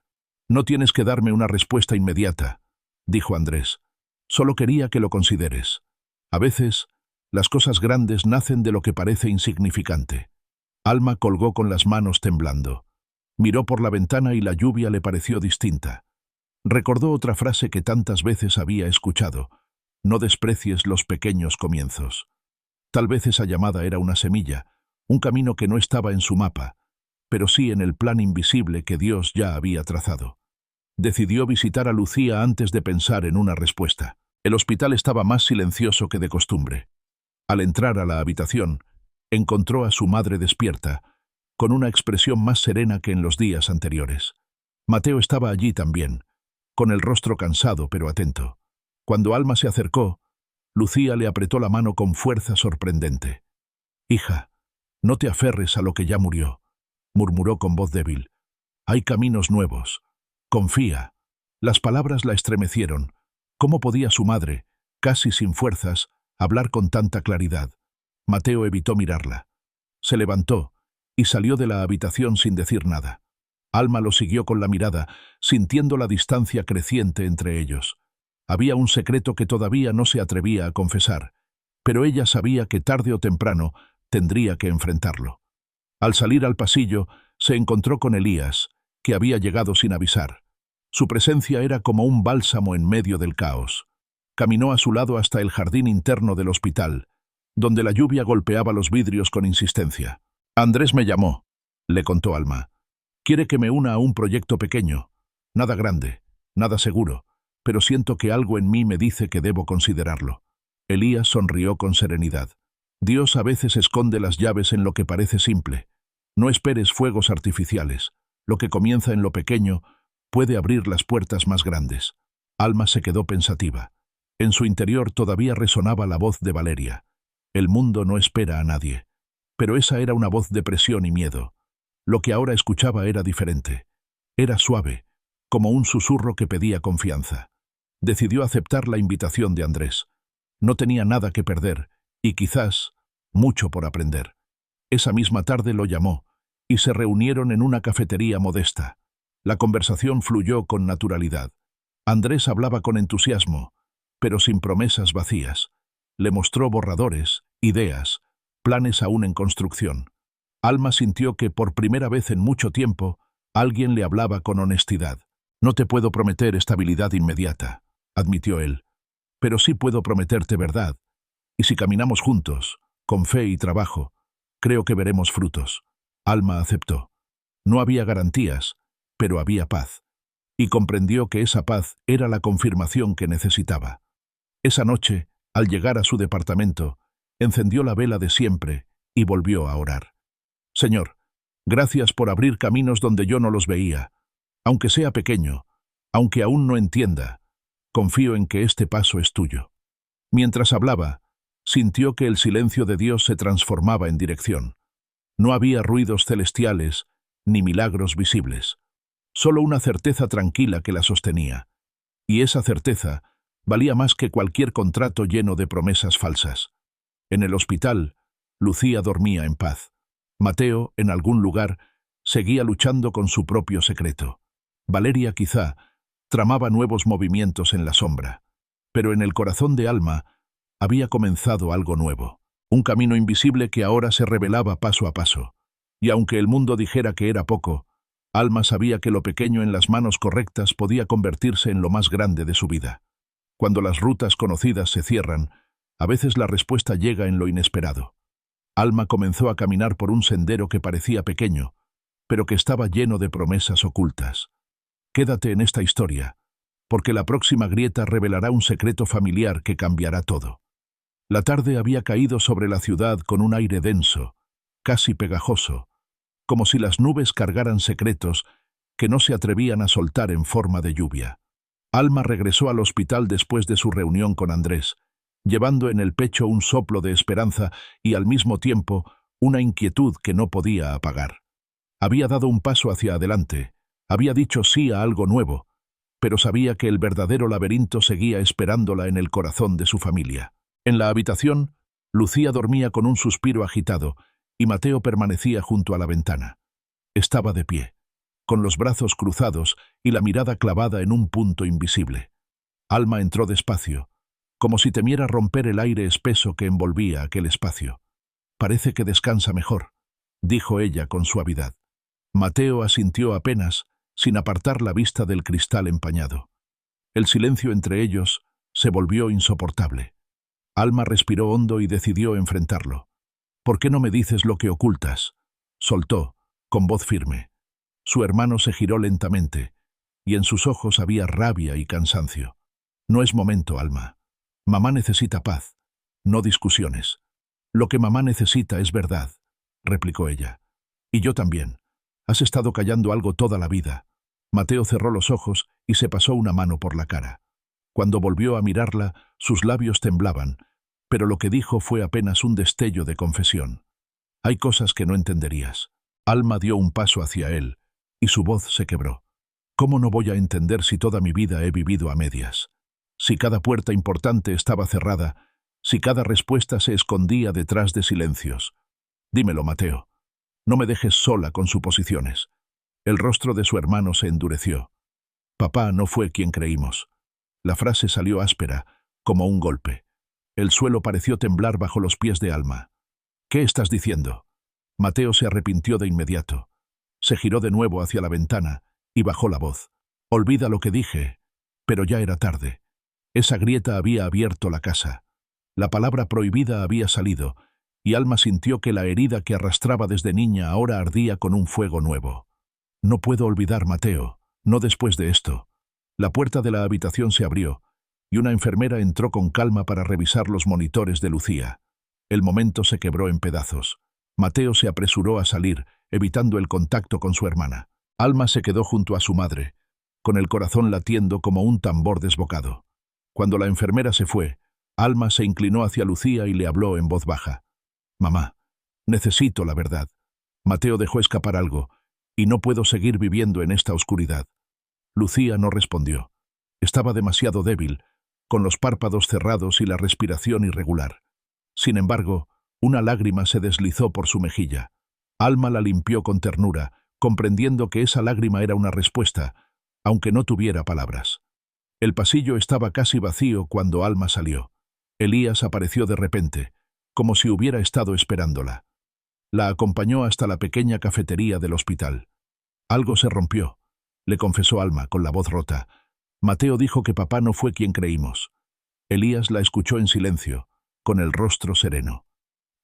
«No tienes que darme una respuesta inmediata», dijo Andrés. «Solo quería que lo consideres. A veces, las cosas grandes nacen de lo que parece insignificante». Alma colgó con las manos temblando. Miró por la ventana y la lluvia le pareció distinta. Recordó otra frase que tantas veces había escuchado: «No desprecies los pequeños comienzos». Tal vez esa llamada era una semilla, un camino que no estaba en su mapa, pero sí en el plan invisible que Dios ya había trazado. Decidió visitar a Lucía antes de pensar en una respuesta. El hospital estaba más silencioso que de costumbre. Al entrar a la habitación, encontró a su madre despierta, con una expresión más serena que en los días anteriores. Mateo estaba allí también, con el rostro cansado pero atento. Cuando Alma se acercó, Lucía le apretó la mano con fuerza sorprendente. «Hija, no te aferres a lo que ya murió», murmuró con voz débil. «Hay caminos nuevos, Confía. Las palabras la estremecieron. ¿Cómo podía su madre, casi sin fuerzas, hablar con tanta claridad? Mateo evitó mirarla. Se levantó y salió de la habitación sin decir nada. Alma lo siguió con la mirada, sintiendo la distancia creciente entre ellos. Había un secreto que todavía no se atrevía a confesar, pero ella sabía que tarde o temprano tendría que enfrentarlo. Al salir al pasillo, se encontró con Elías, que había llegado sin avisar. Su presencia era como un bálsamo en medio del caos. Caminó a su lado hasta el jardín interno del hospital, donde la lluvia golpeaba los vidrios con insistencia. Andrés me llamó, le contó Alma. Quiere que me una a un proyecto pequeño. Nada grande, nada seguro, pero siento que algo en mí me dice que debo considerarlo. Elías sonrió con serenidad. Dios a veces esconde las llaves en lo que parece simple. No esperes fuegos artificiales. Lo que comienza en lo pequeño puede abrir las puertas más grandes. Alma se quedó pensativa. En su interior todavía resonaba la voz de Valeria. El mundo no espera a nadie. Pero esa era una voz de presión y miedo. Lo que ahora escuchaba era diferente. Era suave, como un susurro que pedía confianza. Decidió aceptar la invitación de Andrés. No tenía nada que perder, y quizás mucho por aprender. Esa misma tarde lo llamó, y se reunieron en una cafetería modesta. La conversación fluyó con naturalidad. Andrés hablaba con entusiasmo, pero sin promesas vacías. Le mostró borradores, ideas, planes aún en construcción. Alma sintió que por primera vez en mucho tiempo alguien le hablaba con honestidad. No te puedo prometer estabilidad inmediata, admitió él, pero sí puedo prometerte verdad. Y si caminamos juntos, con fe y trabajo, creo que veremos frutos. Alma aceptó. No había garantías, pero había paz. Y comprendió que esa paz era la confirmación que necesitaba. Esa noche, al llegar a su departamento, encendió la vela de siempre y volvió a orar. Señor, gracias por abrir caminos donde yo no los veía. Aunque sea pequeño, aunque aún no entienda, confío en que este paso es tuyo. Mientras hablaba, sintió que el silencio de Dios se transformaba en dirección. No había ruidos celestiales ni milagros visibles, solo una certeza tranquila que la sostenía. Y esa certeza valía más que cualquier contrato lleno de promesas falsas. En el hospital, Lucía dormía en paz. Mateo, en algún lugar, seguía luchando con su propio secreto. Valeria, quizá, tramaba nuevos movimientos en la sombra. Pero en el corazón de Alma había comenzado algo nuevo. Un camino invisible que ahora se revelaba paso a paso. Y aunque el mundo dijera que era poco, Alma sabía que lo pequeño en las manos correctas podía convertirse en lo más grande de su vida. Cuando las rutas conocidas se cierran, a veces la respuesta llega en lo inesperado. Alma comenzó a caminar por un sendero que parecía pequeño, pero que estaba lleno de promesas ocultas. Quédate en esta historia, porque la próxima grieta revelará un secreto familiar que cambiará todo. La tarde había caído sobre la ciudad con un aire denso, casi pegajoso, como si las nubes cargaran secretos que no se atrevían a soltar en forma de lluvia. Alma regresó al hospital después de su reunión con Andrés, llevando en el pecho un soplo de esperanza y al mismo tiempo una inquietud que no podía apagar. Había dado un paso hacia adelante, había dicho sí a algo nuevo, pero sabía que el verdadero laberinto seguía esperándola en el corazón de su familia. En la habitación, Lucía dormía con un suspiro agitado y Mateo permanecía junto a la ventana. Estaba de pie, con los brazos cruzados y la mirada clavada en un punto invisible. Alma entró despacio, como si temiera romper el aire espeso que envolvía aquel espacio. Parece que descansa mejor, dijo ella con suavidad. Mateo asintió apenas, sin apartar la vista del cristal empañado. El silencio entre ellos se volvió insoportable. Alma respiró hondo y decidió enfrentarlo. ¿Por qué no me dices lo que ocultas?, soltó, con voz firme. Su hermano se giró lentamente, y en sus ojos había rabia y cansancio. No es momento, Alma. Mamá necesita paz, no discusiones. Lo que mamá necesita es verdad, replicó ella. Y yo también. Has estado callando algo toda la vida. Mateo cerró los ojos y se pasó una mano por la cara. Cuando volvió a mirarla, sus labios temblaban, pero lo que dijo fue apenas un destello de confesión. Hay cosas que no entenderías. Alma dio un paso hacia él, y su voz se quebró. ¿Cómo no voy a entender si toda mi vida he vivido a medias? Si cada puerta importante estaba cerrada, si cada respuesta se escondía detrás de silencios. Dímelo, Mateo. No me dejes sola con suposiciones. El rostro de su hermano se endureció. Papá no fue quien creímos. La frase salió áspera, como un golpe. El suelo pareció temblar bajo los pies de Alma. ¿Qué estás diciendo? Mateo se arrepintió de inmediato. Se giró de nuevo hacia la ventana y bajó la voz. Olvida lo que dije, pero ya era tarde. Esa grieta había abierto la casa. La palabra prohibida había salido, y Alma sintió que la herida que arrastraba desde niña ahora ardía con un fuego nuevo. No puedo olvidar, Mateo, no después de esto. La puerta de la habitación se abrió, y una enfermera entró con calma para revisar los monitores de Lucía. El momento se quebró en pedazos. Mateo se apresuró a salir, evitando el contacto con su hermana. Alma se quedó junto a su madre, con el corazón latiendo como un tambor desbocado. Cuando la enfermera se fue, Alma se inclinó hacia Lucía y le habló en voz baja. «Mamá, necesito la verdad. Mateo dejó escapar algo, y no puedo seguir viviendo en esta oscuridad». Lucía no respondió. Estaba demasiado débil, con los párpados cerrados y la respiración irregular. Sin embargo, una lágrima se deslizó por su mejilla. Alma la limpió con ternura, comprendiendo que esa lágrima era una respuesta, aunque no tuviera palabras. El pasillo estaba casi vacío cuando Alma salió. Elías apareció de repente, como si hubiera estado esperándola. La acompañó hasta la pequeña cafetería del hospital. Algo se rompió, le confesó Alma con la voz rota. Mateo dijo que papá no fue quien creímos. Elías la escuchó en silencio, con el rostro sereno.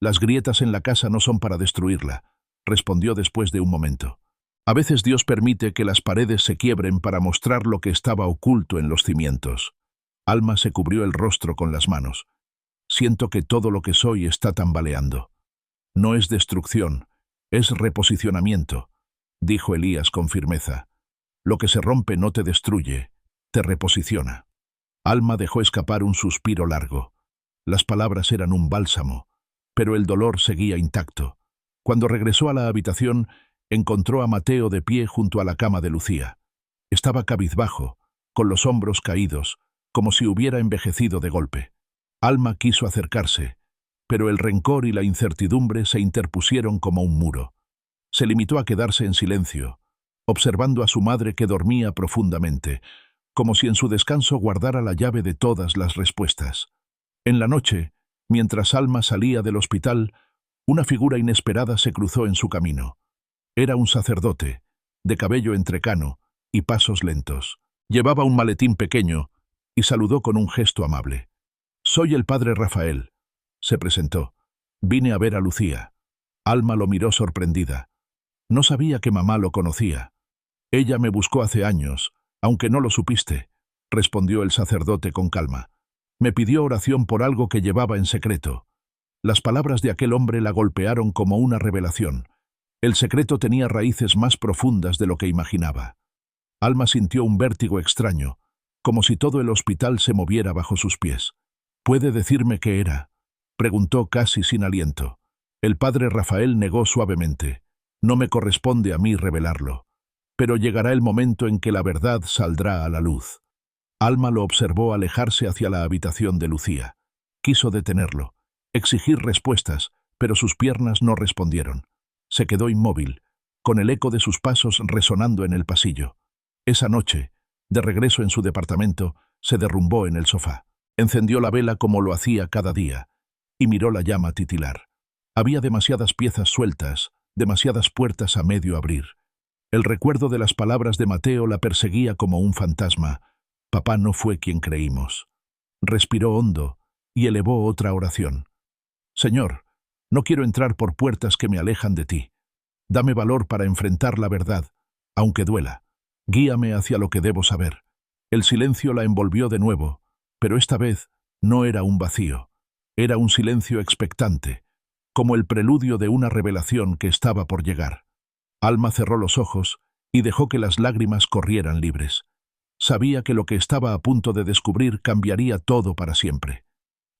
Las grietas en la casa no son para destruirla, respondió después de un momento. A veces Dios permite que las paredes se quiebren para mostrar lo que estaba oculto en los cimientos. Alma se cubrió el rostro con las manos. Siento que todo lo que soy está tambaleando. No es destrucción, es reposicionamiento, dijo Elías con firmeza. Lo que se rompe no te destruye, te reposiciona. Alma dejó escapar un suspiro largo. Las palabras eran un bálsamo, pero el dolor seguía intacto. Cuando regresó a la habitación, encontró a Mateo de pie junto a la cama de Lucía. Estaba cabizbajo, con los hombros caídos, como si hubiera envejecido de golpe. Alma quiso acercarse, pero el rencor y la incertidumbre se interpusieron como un muro. Se limitó a quedarse en silencio, observando a su madre que dormía profundamente, como si en su descanso guardara la llave de todas las respuestas. En la noche, mientras Alma salía del hospital, una figura inesperada se cruzó en su camino. Era un sacerdote, de cabello entrecano y pasos lentos. Llevaba un maletín pequeño y saludó con un gesto amable. «Soy el padre Rafael», se presentó. «Vine a ver a Lucía». Alma lo miró sorprendida. «No sabía que mamá lo conocía. Ella me buscó hace años, aunque no lo supiste», respondió el sacerdote con calma. «Me pidió oración por algo que llevaba en secreto». Las palabras de aquel hombre la golpearon como una revelación. El secreto tenía raíces más profundas de lo que imaginaba. Alma sintió un vértigo extraño, como si todo el hospital se moviera bajo sus pies. «¿Puede decirme qué era?», preguntó casi sin aliento. El padre Rafael negó suavemente. «No me corresponde a mí revelarlo, pero llegará el momento en que la verdad saldrá a la luz». Alma lo observó alejarse hacia la habitación de Lucía. Quiso detenerlo, exigir respuestas, pero sus piernas no respondieron. Se quedó inmóvil, con el eco de sus pasos resonando en el pasillo. Esa noche, de regreso en su departamento, se derrumbó en el sofá. Encendió la vela como lo hacía cada día, y miró la llama titilar. Había demasiadas piezas sueltas, demasiadas puertas a medio abrir. El recuerdo de las palabras de Mateo la perseguía como un fantasma. Papá no fue quien creímos. Respiró hondo y elevó otra oración. Señor, no quiero entrar por puertas que me alejan de ti. Dame valor para enfrentar la verdad, aunque duela. Guíame hacia lo que debo saber. El silencio la envolvió de nuevo, pero esta vez no era un vacío. Era un silencio expectante, como el preludio de una revelación que estaba por llegar. Alma cerró los ojos y dejó que las lágrimas corrieran libres. Sabía que lo que estaba a punto de descubrir cambiaría todo para siempre.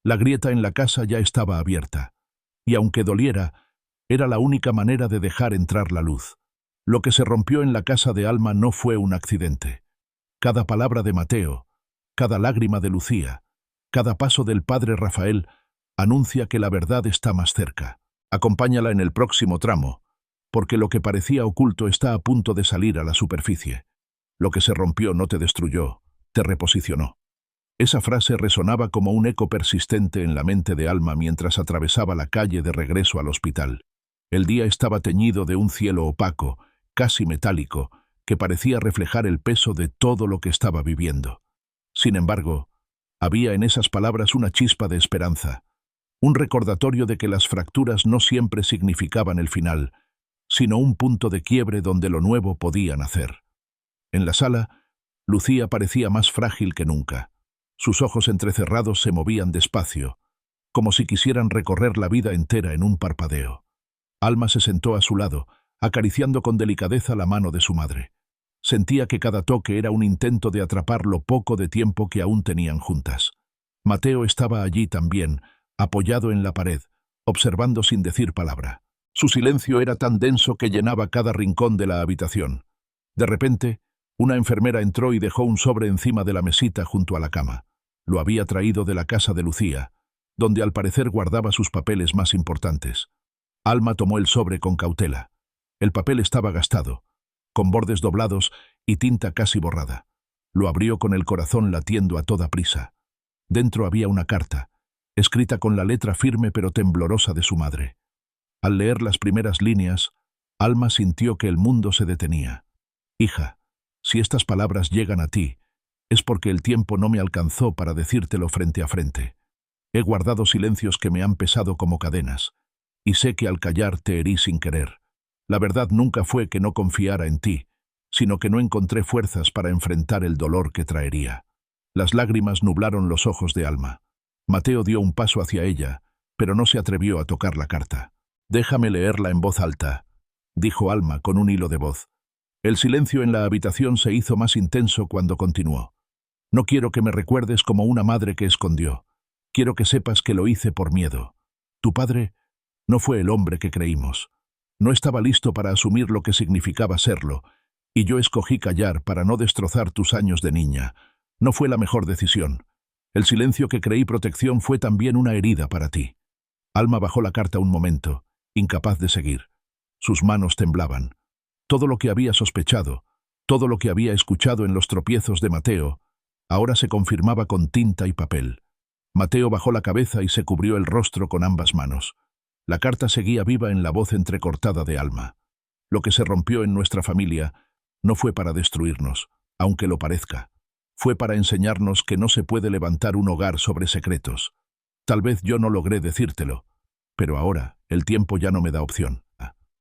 La grieta en la casa ya estaba abierta, y aunque doliera, era la única manera de dejar entrar la luz. Lo que se rompió en la casa de Alma no fue un accidente. Cada palabra de Mateo, cada lágrima de Lucía, cada paso del padre Rafael anuncia que la verdad está más cerca. Acompáñala en el próximo tramo, porque lo que parecía oculto está a punto de salir a la superficie. Lo que se rompió no te destruyó, te reposicionó. Esa frase resonaba como un eco persistente en la mente de Alma mientras atravesaba la calle de regreso al hospital. El día estaba teñido de un cielo opaco, casi metálico, que parecía reflejar el peso de todo lo que estaba viviendo. Sin embargo, había en esas palabras una chispa de esperanza, un recordatorio de que las fracturas no siempre significaban el final, sino un punto de quiebre donde lo nuevo podía nacer. En la sala, Lucía parecía más frágil que nunca. Sus ojos entrecerrados se movían despacio, como si quisieran recorrer la vida entera en un parpadeo. Alma se sentó a su lado, acariciando con delicadeza la mano de su madre. Sentía que cada toque era un intento de atrapar lo poco de tiempo que aún tenían juntas. Mateo estaba allí también, apoyado en la pared, observando sin decir palabra. Su silencio era tan denso que llenaba cada rincón de la habitación. De repente, una enfermera entró y dejó un sobre encima de la mesita junto a la cama. Lo había traído de la casa de Lucía, donde al parecer guardaba sus papeles más importantes. Alma tomó el sobre con cautela. El papel estaba gastado, con bordes doblados y tinta casi borrada. Lo abrió con el corazón latiendo a toda prisa. Dentro había una carta, escrita con la letra firme pero temblorosa de su madre. Al leer las primeras líneas, Alma sintió que el mundo se detenía. «Hija, si estas palabras llegan a ti, es porque el tiempo no me alcanzó para decírtelo frente a frente. He guardado silencios que me han pesado como cadenas, y sé que al callar te herí sin querer. La verdad nunca fue que no confiara en ti, sino que no encontré fuerzas para enfrentar el dolor que traería». Las lágrimas nublaron los ojos de Alma. Mateo dio un paso hacia ella, pero no se atrevió a tocar la carta. «Déjame leerla en voz alta», dijo Alma con un hilo de voz. El silencio en la habitación se hizo más intenso cuando continuó. «No quiero que me recuerdes como una madre que escondió. Quiero que sepas que lo hice por miedo. Tu padre no fue el hombre que creímos. No estaba listo para asumir lo que significaba serlo, y yo escogí callar para no destrozar tus años de niña. No fue la mejor decisión. El silencio que creí protección fue también una herida para ti». Alma bajó la carta un momento, incapaz de seguir. Sus manos temblaban. Todo lo que había sospechado, todo lo que había escuchado en los tropiezos de Mateo, ahora se confirmaba con tinta y papel. Mateo bajó la cabeza y se cubrió el rostro con ambas manos. La carta seguía viva en la voz entrecortada de Alma. «Lo que se rompió en nuestra familia no fue para destruirnos, aunque lo parezca. Fue para enseñarnos que no se puede levantar un hogar sobre secretos. Tal vez yo no logré decírtelo, pero ahora el tiempo ya no me da opción.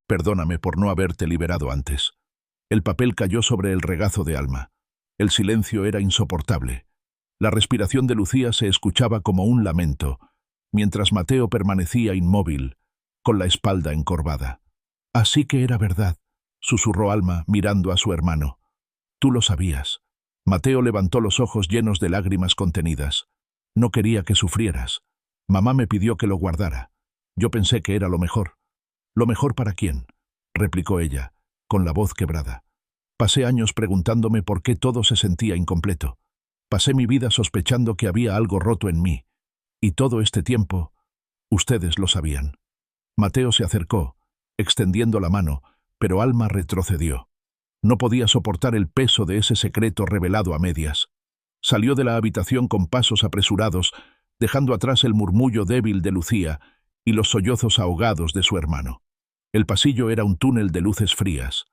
Perdóname por no haberte liberado antes». El papel cayó sobre el regazo de Alma. El silencio era insoportable. La respiración de Lucía se escuchaba como un lamento, mientras Mateo permanecía inmóvil, con la espalda encorvada. «Así que era verdad», susurró Alma mirando a su hermano. «Tú lo sabías». Mateo levantó los ojos llenos de lágrimas contenidas. «No quería que sufrieras. Mamá me pidió que lo guardara. Yo pensé que era lo mejor». «¿Lo mejor para quién?», replicó ella, con la voz quebrada. «Pasé años preguntándome por qué todo se sentía incompleto. Pasé mi vida sospechando que había algo roto en mí. Y todo este tiempo, ustedes lo sabían». Mateo se acercó, extendiendo la mano, pero Alma retrocedió. No podía soportar el peso de ese secreto revelado a medias. Salió de la habitación con pasos apresurados, dejando atrás el murmullo débil de Lucía y los sollozos ahogados de su hermano. El pasillo era un túnel de luces frías.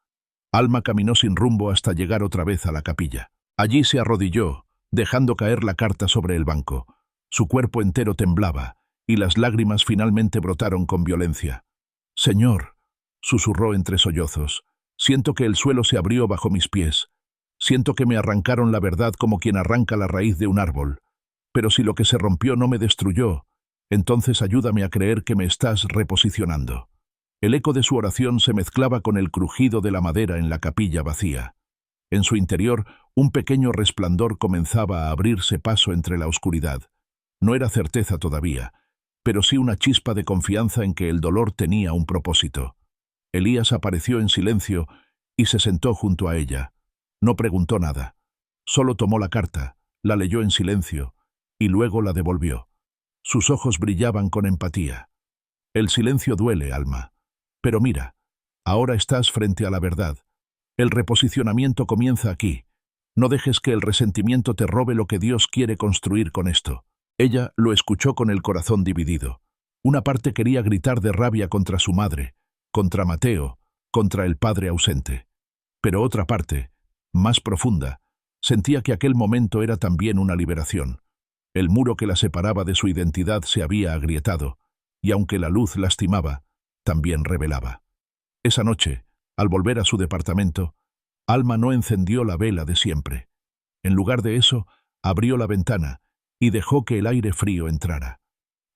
Alma caminó sin rumbo hasta llegar otra vez a la capilla. Allí se arrodilló, dejando caer la carta sobre el banco. Su cuerpo entero temblaba, y las lágrimas finalmente brotaron con violencia. «Señor», susurró entre sollozos, «siento que el suelo se abrió bajo mis pies. Siento que me arrancaron la verdad como quien arranca la raíz de un árbol. Pero si lo que se rompió no me destruyó, entonces ayúdame a creer que me estás reposicionando». El eco de su oración se mezclaba con el crujido de la madera en la capilla vacía. En su interior, un pequeño resplandor comenzaba a abrirse paso entre la oscuridad. No era certeza todavía, pero sí una chispa de confianza en que el dolor tenía un propósito. Elías apareció en silencio y se sentó junto a ella. No preguntó nada. Solo tomó la carta, la leyó en silencio, y luego la devolvió. Sus ojos brillaban con empatía. El silencio duele, Alma. Pero mira, ahora estás frente a la verdad. El reposicionamiento comienza aquí. No dejes que el resentimiento te robe lo que Dios quiere construir con esto. Ella lo escuchó con el corazón dividido. Una parte quería gritar de rabia contra su madre, contra Mateo, contra el padre ausente. Pero otra parte, más profunda, sentía que aquel momento era también una liberación. El muro que la separaba de su identidad se había agrietado, y aunque la luz lastimaba, también revelaba. Esa noche, al volver a su departamento, Alma no encendió la vela de siempre. En lugar de eso, abrió la ventana y dejó que el aire frío entrara.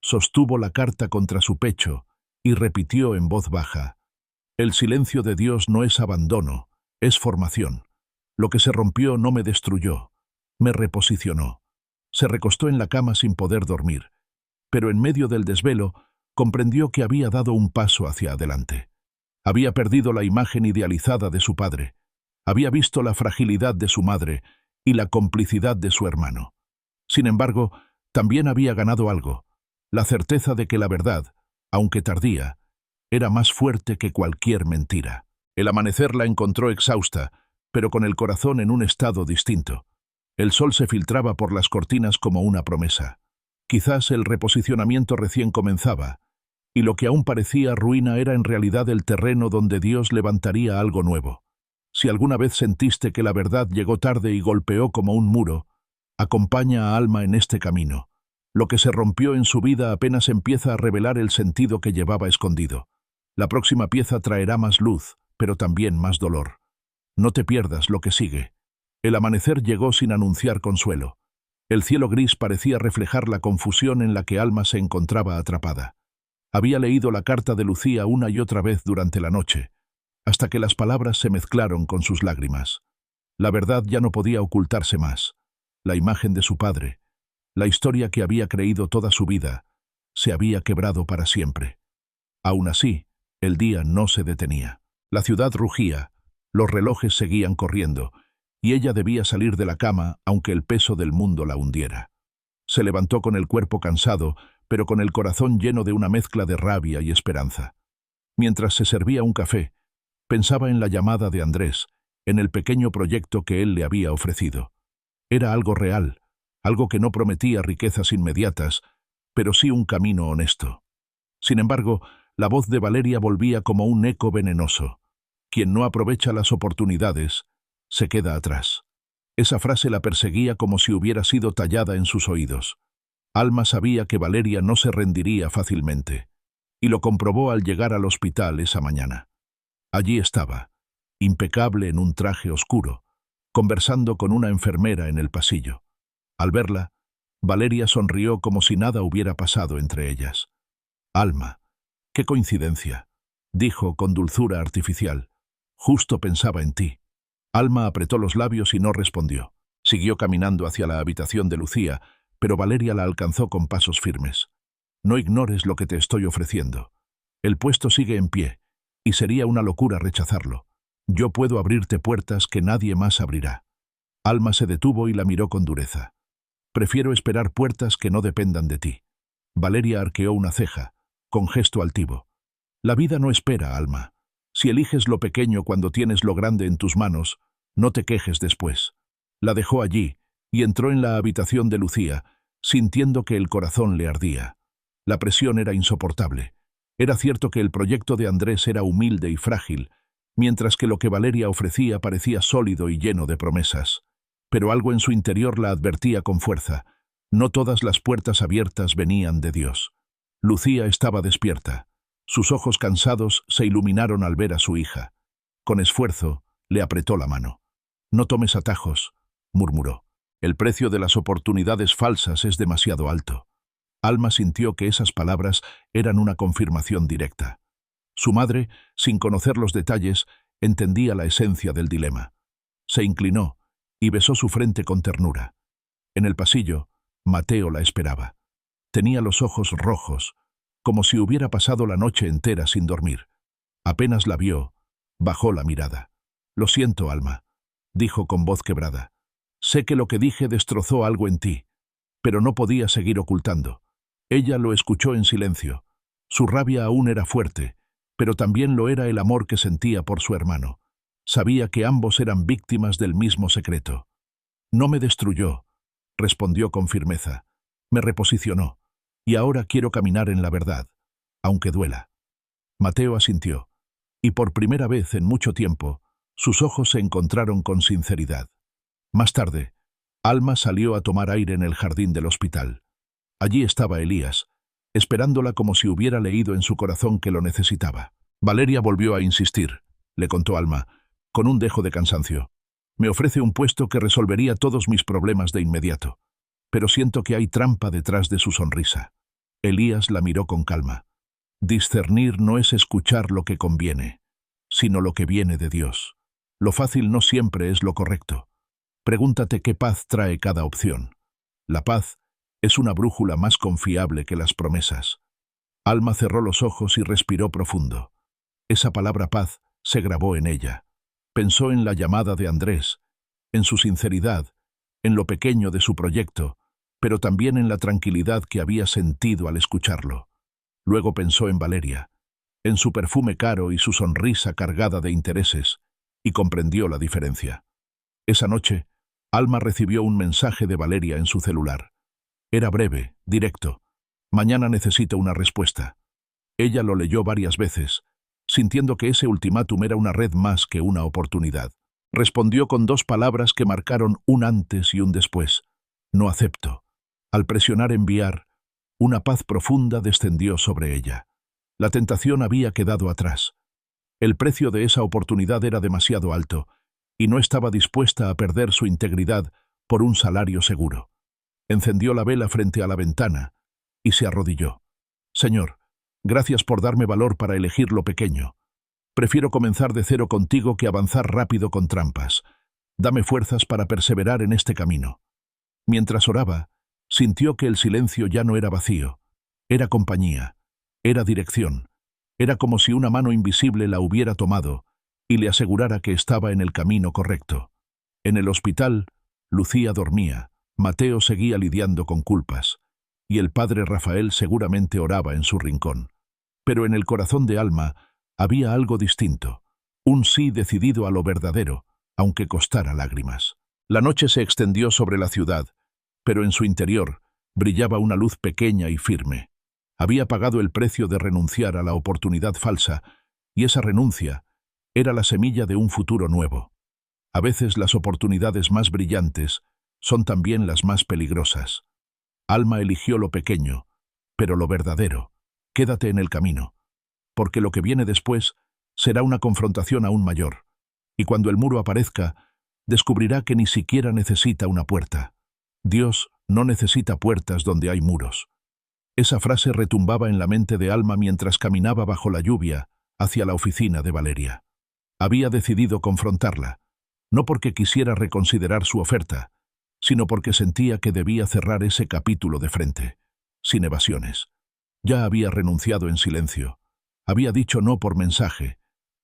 Sostuvo la carta contra su pecho y repitió en voz baja: «El silencio de Dios no es abandono, es formación. Lo que se rompió no me destruyó, me reposicionó». Se recostó en la cama sin poder dormir, pero en medio del desvelo comprendió que había dado un paso hacia adelante. Había perdido la imagen idealizada de su padre, había visto la fragilidad de su madre y la complicidad de su hermano. Sin embargo, también había ganado algo, la certeza de que la verdad, aunque tardía, era más fuerte que cualquier mentira. El amanecer la encontró exhausta, pero con el corazón en un estado distinto. El sol se filtraba por las cortinas como una promesa. Quizás el reposicionamiento recién comenzaba, y lo que aún parecía ruina era en realidad el terreno donde Dios levantaría algo nuevo. Si alguna vez sentiste que la verdad llegó tarde y golpeó como un muro, acompaña a Alma en este camino. Lo que se rompió en su vida apenas empieza a revelar el sentido que llevaba escondido. La próxima pieza traerá más luz, pero también más dolor. No te pierdas lo que sigue. El amanecer llegó sin anunciar consuelo. El cielo gris parecía reflejar la confusión en la que Alma se encontraba atrapada. Había leído la carta de Lucía una y otra vez durante la noche, hasta que las palabras se mezclaron con sus lágrimas. La verdad ya no podía ocultarse más. La imagen de su padre, la historia que había creído toda su vida, se había quebrado para siempre. Aún así, el día no se detenía. La ciudad rugía, los relojes seguían corriendo, y ella debía salir de la cama aunque el peso del mundo la hundiera. Se levantó con el cuerpo cansado, pero con el corazón lleno de una mezcla de rabia y esperanza. Mientras se servía un café, pensaba en la llamada de Andrés, en el pequeño proyecto que él le había ofrecido. Era algo real, algo que no prometía riquezas inmediatas, pero sí un camino honesto. Sin embargo, la voz de Valeria volvía como un eco venenoso. Quien no aprovecha las oportunidades, se queda atrás. Esa frase la perseguía como si hubiera sido tallada en sus oídos. Alma sabía que Valeria no se rendiría fácilmente, y lo comprobó al llegar al hospital esa mañana. Allí estaba, impecable en un traje oscuro, conversando con una enfermera en el pasillo. Al verla, Valeria sonrió como si nada hubiera pasado entre ellas. «Alma, qué coincidencia», dijo con dulzura artificial. «Justo pensaba en ti». Alma apretó los labios y no respondió. Siguió caminando hacia la habitación de Lucía, pero Valeria la alcanzó con pasos firmes. «No ignores lo que te estoy ofreciendo. El puesto sigue en pie, y sería una locura rechazarlo. Yo puedo abrirte puertas que nadie más abrirá». Alma se detuvo y la miró con dureza. «Prefiero esperar puertas que no dependan de ti». Valeria arqueó una ceja, con gesto altivo. «La vida no espera, Alma. Si eliges lo pequeño cuando tienes lo grande en tus manos, no te quejes después». La dejó allí y entró en la habitación de Lucía, sintiendo que el corazón le ardía. La presión era insoportable. Era cierto que el proyecto de Andrés era humilde y frágil, mientras que lo que Valeria ofrecía parecía sólido y lleno de promesas. Pero algo en su interior la advertía con fuerza. No todas las puertas abiertas venían de Dios. Lucía estaba despierta. Sus ojos cansados se iluminaron al ver a su hija. Con esfuerzo, le apretó la mano. «No tomes atajos», murmuró. «El precio de las oportunidades falsas es demasiado alto». Alma sintió que esas palabras eran una confirmación directa. Su madre, sin conocer los detalles, entendía la esencia del dilema. Se inclinó y besó su frente con ternura. En el pasillo, Mateo la esperaba. Tenía los ojos rojos, como si hubiera pasado la noche entera sin dormir. Apenas la vio, bajó la mirada. Lo siento, Alma, dijo con voz quebrada. Sé que lo que dije destrozó algo en ti, pero no podía seguir ocultando. Ella lo escuchó en silencio. Su rabia aún era fuerte, pero también lo era el amor que sentía por su hermano. Sabía que ambos eran víctimas del mismo secreto. No me destruyó, respondió con firmeza. Me reposicionó, y ahora quiero caminar en la verdad, aunque duela. Mateo asintió, y por primera vez en mucho tiempo, sus ojos se encontraron con sinceridad. Más tarde, Alma salió a tomar aire en el jardín del hospital. Allí estaba Elías, esperándola como si hubiera leído en su corazón que lo necesitaba. Valeria volvió a insistir, le contó Alma, con un dejo de cansancio. Me ofrece un puesto que resolvería todos mis problemas de inmediato, pero siento que hay trampa detrás de su sonrisa. Elías la miró con calma. Discernir no es escuchar lo que conviene, sino lo que viene de Dios. Lo fácil no siempre es lo correcto. Pregúntate qué paz trae cada opción. La paz es una brújula más confiable que las promesas. Alma cerró los ojos y respiró profundo. Esa palabra paz se grabó en ella. Pensó en la llamada de Andrés, en su sinceridad, en lo pequeño de su proyecto, pero también en la tranquilidad que había sentido al escucharlo. Luego pensó en Valeria, en su perfume caro y su sonrisa cargada de intereses, y comprendió la diferencia. Esa noche, Alma recibió un mensaje de Valeria en su celular. Era breve, directo. Mañana necesito una respuesta. Ella lo leyó varias veces, sintiendo que ese ultimátum era una red más que una oportunidad. Respondió con 2 palabras que marcaron un antes y un después. No acepto. Al presionar enviar, una paz profunda descendió sobre ella. La tentación había quedado atrás. El precio de esa oportunidad era demasiado alto, y no estaba dispuesta a perder su integridad por un salario seguro. Encendió la vela frente a la ventana y se arrodilló. Señor, gracias por darme valor para elegir lo pequeño. Prefiero comenzar de cero contigo que avanzar rápido con trampas. Dame fuerzas para perseverar en este camino. Mientras oraba, sintió que el silencio ya no era vacío. Era compañía, era dirección. Era como si una mano invisible la hubiera tomado y le asegurara que estaba en el camino correcto. En el hospital, Lucía dormía, Mateo seguía lidiando con culpas, y el padre Rafael seguramente oraba en su rincón. Pero en el corazón de Alma había algo distinto, un sí decidido a lo verdadero, aunque costara lágrimas. La noche se extendió sobre la ciudad, pero en su interior brillaba una luz pequeña y firme. Había pagado el precio de renunciar a la oportunidad falsa, y esa renuncia era la semilla de un futuro nuevo. A veces las oportunidades más brillantes son también las más peligrosas. Alma eligió lo pequeño, pero lo verdadero. Quédate en el camino, porque lo que viene después será una confrontación aún mayor, y cuando el muro aparezca, descubrirá que ni siquiera necesita una puerta. Dios no necesita puertas donde hay muros. Esa frase retumbaba en la mente de Alma mientras caminaba bajo la lluvia hacia la oficina de Valeria. Había decidido confrontarla, no porque quisiera reconsiderar su oferta, sino porque sentía que debía cerrar ese capítulo de frente, sin evasiones. Ya había renunciado en silencio, había dicho no por mensaje,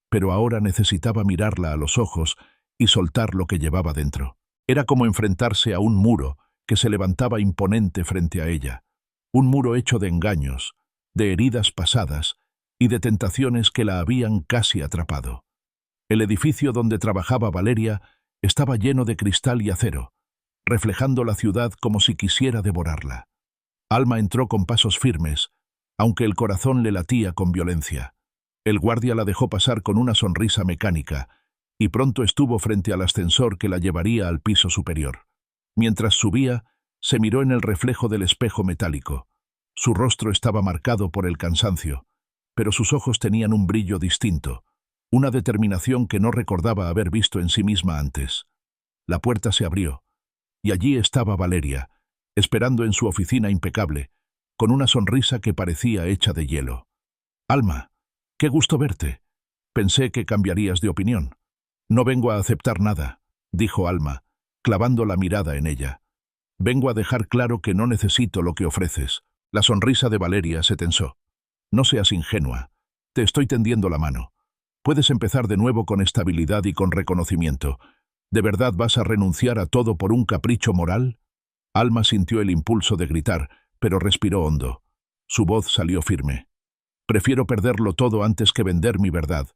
pero ahora necesitaba mirarla a los ojos y soltar lo que llevaba dentro. Era como enfrentarse a un muro que se levantaba imponente frente a ella, un muro hecho de engaños, de heridas pasadas y de tentaciones que la habían casi atrapado. El edificio donde trabajaba Valeria estaba lleno de cristal y acero, reflejando la ciudad como si quisiera devorarla. Alma entró con pasos firmes, aunque el corazón le latía con violencia. El guardia la dejó pasar con una sonrisa mecánica, y pronto estuvo frente al ascensor que la llevaría al piso superior. Mientras subía, se miró en el reflejo del espejo metálico. Su rostro estaba marcado por el cansancio, pero sus ojos tenían un brillo distinto, una determinación que no recordaba haber visto en sí misma antes. La puerta se abrió, y allí estaba Valeria, esperando en su oficina impecable, con una sonrisa que parecía hecha de hielo. «Alma, qué gusto verte. Pensé que cambiarías de opinión». «No vengo a aceptar nada», dijo Alma, clavando la mirada en ella. «Vengo a dejar claro que no necesito lo que ofreces». La sonrisa de Valeria se tensó. «No seas ingenua. Te estoy tendiendo la mano. Puedes empezar de nuevo con estabilidad y con reconocimiento. ¿De verdad vas a renunciar a todo por un capricho moral? Alma sintió el impulso de gritar, pero respiró hondo. Su voz salió firme. Prefiero perderlo todo antes que vender mi verdad.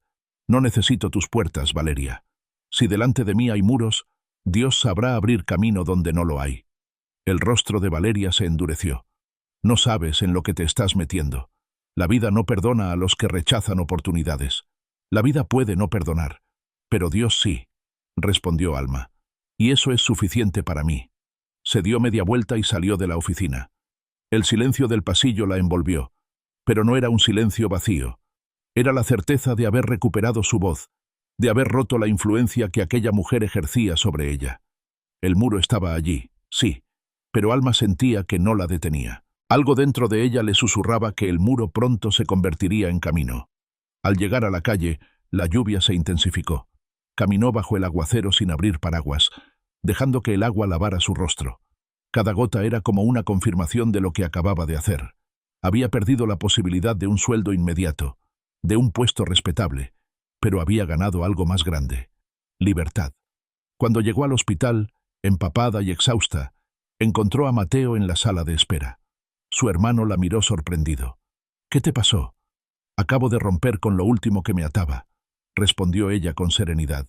No necesito tus puertas, Valeria. Si delante de mí hay muros, Dios sabrá abrir camino donde no lo hay. El rostro de Valeria se endureció. No sabes en lo que te estás metiendo. La vida no perdona a los que rechazan oportunidades. La vida puede no perdonar, pero Dios sí, respondió Alma. Y eso es suficiente para mí. Se dio media vuelta y salió de la oficina. El silencio del pasillo la envolvió, pero no era un silencio vacío. Era la certeza de haber recuperado su voz, de haber roto la influencia que aquella mujer ejercía sobre ella. El muro estaba allí, sí, pero Alma sentía que no la detenía. Algo dentro de ella le susurraba que el muro pronto se convertiría en camino. Al llegar a la calle, la lluvia se intensificó. Caminó bajo el aguacero sin abrir paraguas, dejando que el agua lavara su rostro. Cada gota era como una confirmación de lo que acababa de hacer. Había perdido la posibilidad de un sueldo inmediato, de un puesto respetable, pero había ganado algo más grande: libertad. Cuando llegó al hospital, empapada y exhausta, encontró a Mateo en la sala de espera. Su hermano la miró sorprendido. «¿Qué te pasó?» «Acabo de romper con lo último que me ataba», respondió ella con serenidad.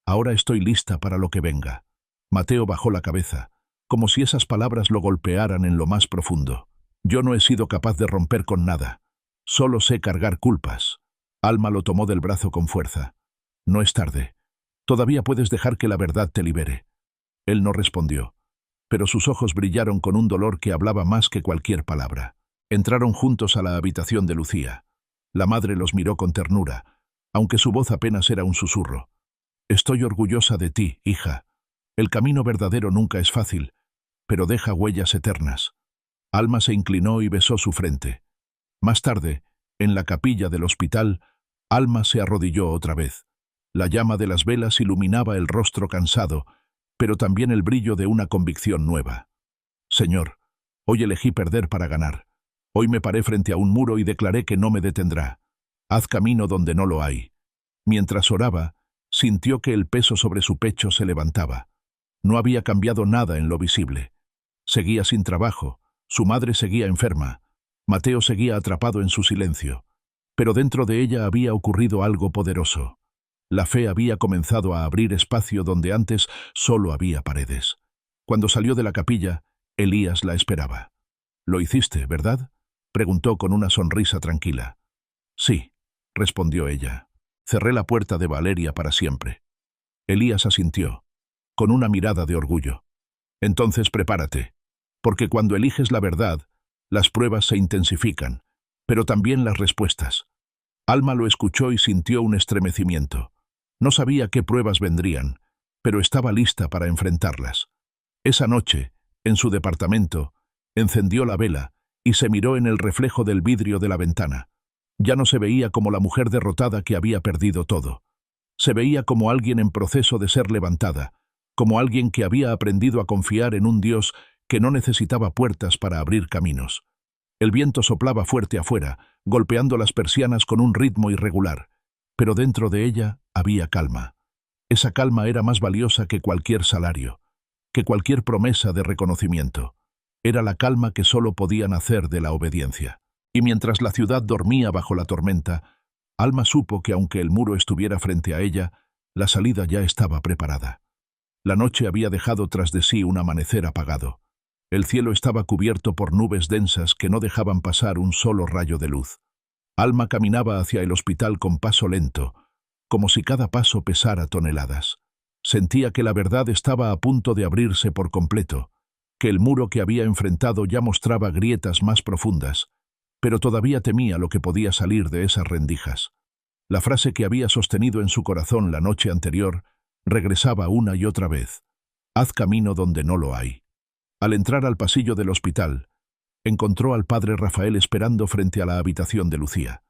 «Ahora estoy lista para lo que venga». Mateo bajó la cabeza, como si esas palabras lo golpearan en lo más profundo. «Yo no he sido capaz de romper con nada. Solo sé cargar culpas». Alma lo tomó del brazo con fuerza. «No es tarde. Todavía puedes dejar que la verdad te libere». Él no respondió, pero sus ojos brillaron con un dolor que hablaba más que cualquier palabra. Entraron juntos a la habitación de Lucía. La madre los miró con ternura, aunque su voz apenas era un susurro. «Estoy orgullosa de ti, hija. El camino verdadero nunca es fácil, pero deja huellas eternas». Alma se inclinó y besó su frente. Más tarde, en la capilla del hospital, Alma se arrodilló otra vez. La llama de las velas iluminaba el rostro cansado, pero también el brillo de una convicción nueva. «Señor, hoy elegí perder para ganar. Hoy me paré frente a un muro y declaré que no me detendrá. Haz camino donde no lo hay». Mientras oraba, sintió que el peso sobre su pecho se levantaba. No había cambiado nada en lo visible. Seguía sin trabajo, su madre seguía enferma, Mateo seguía atrapado en su silencio. Pero dentro de ella había ocurrido algo poderoso. La fe había comenzado a abrir espacio donde antes solo había paredes. Cuando salió de la capilla, Elías la esperaba. «¿Lo hiciste, verdad?», preguntó con una sonrisa tranquila. «Sí», respondió ella. «Cerré la puerta de Valeria para siempre». Elías asintió, con una mirada de orgullo. «Entonces prepárate, porque cuando eliges la verdad, las pruebas se intensifican, pero también las respuestas». Alma lo escuchó y sintió un estremecimiento. No sabía qué pruebas vendrían, pero estaba lista para enfrentarlas. Esa noche, en su departamento, encendió la vela y se miró en el reflejo del vidrio de la ventana. Ya no se veía como la mujer derrotada que había perdido todo. Se veía como alguien en proceso de ser levantada, como alguien que había aprendido a confiar en un Dios que no necesitaba puertas para abrir caminos. El viento soplaba fuerte afuera, golpeando las persianas con un ritmo irregular, pero dentro de ella había calma. Esa calma era más valiosa que cualquier salario, que cualquier promesa de reconocimiento. Era la calma que solo podía nacer de la obediencia. Y mientras la ciudad dormía bajo la tormenta, Alma supo que aunque el muro estuviera frente a ella, la salida ya estaba preparada. La noche había dejado tras de sí un amanecer apagado. El cielo estaba cubierto por nubes densas que no dejaban pasar un solo rayo de luz. Alma caminaba hacia el hospital con paso lento, como si cada paso pesara toneladas. Sentía que la verdad estaba a punto de abrirse por completo, que el muro que había enfrentado ya mostraba grietas más profundas, pero todavía temía lo que podía salir de esas rendijas. La frase que había sostenido en su corazón la noche anterior regresaba una y otra vez: «Haz camino donde no lo hay». Al entrar al pasillo del hospital, encontró al padre Rafael esperando frente a la habitación de Lucía.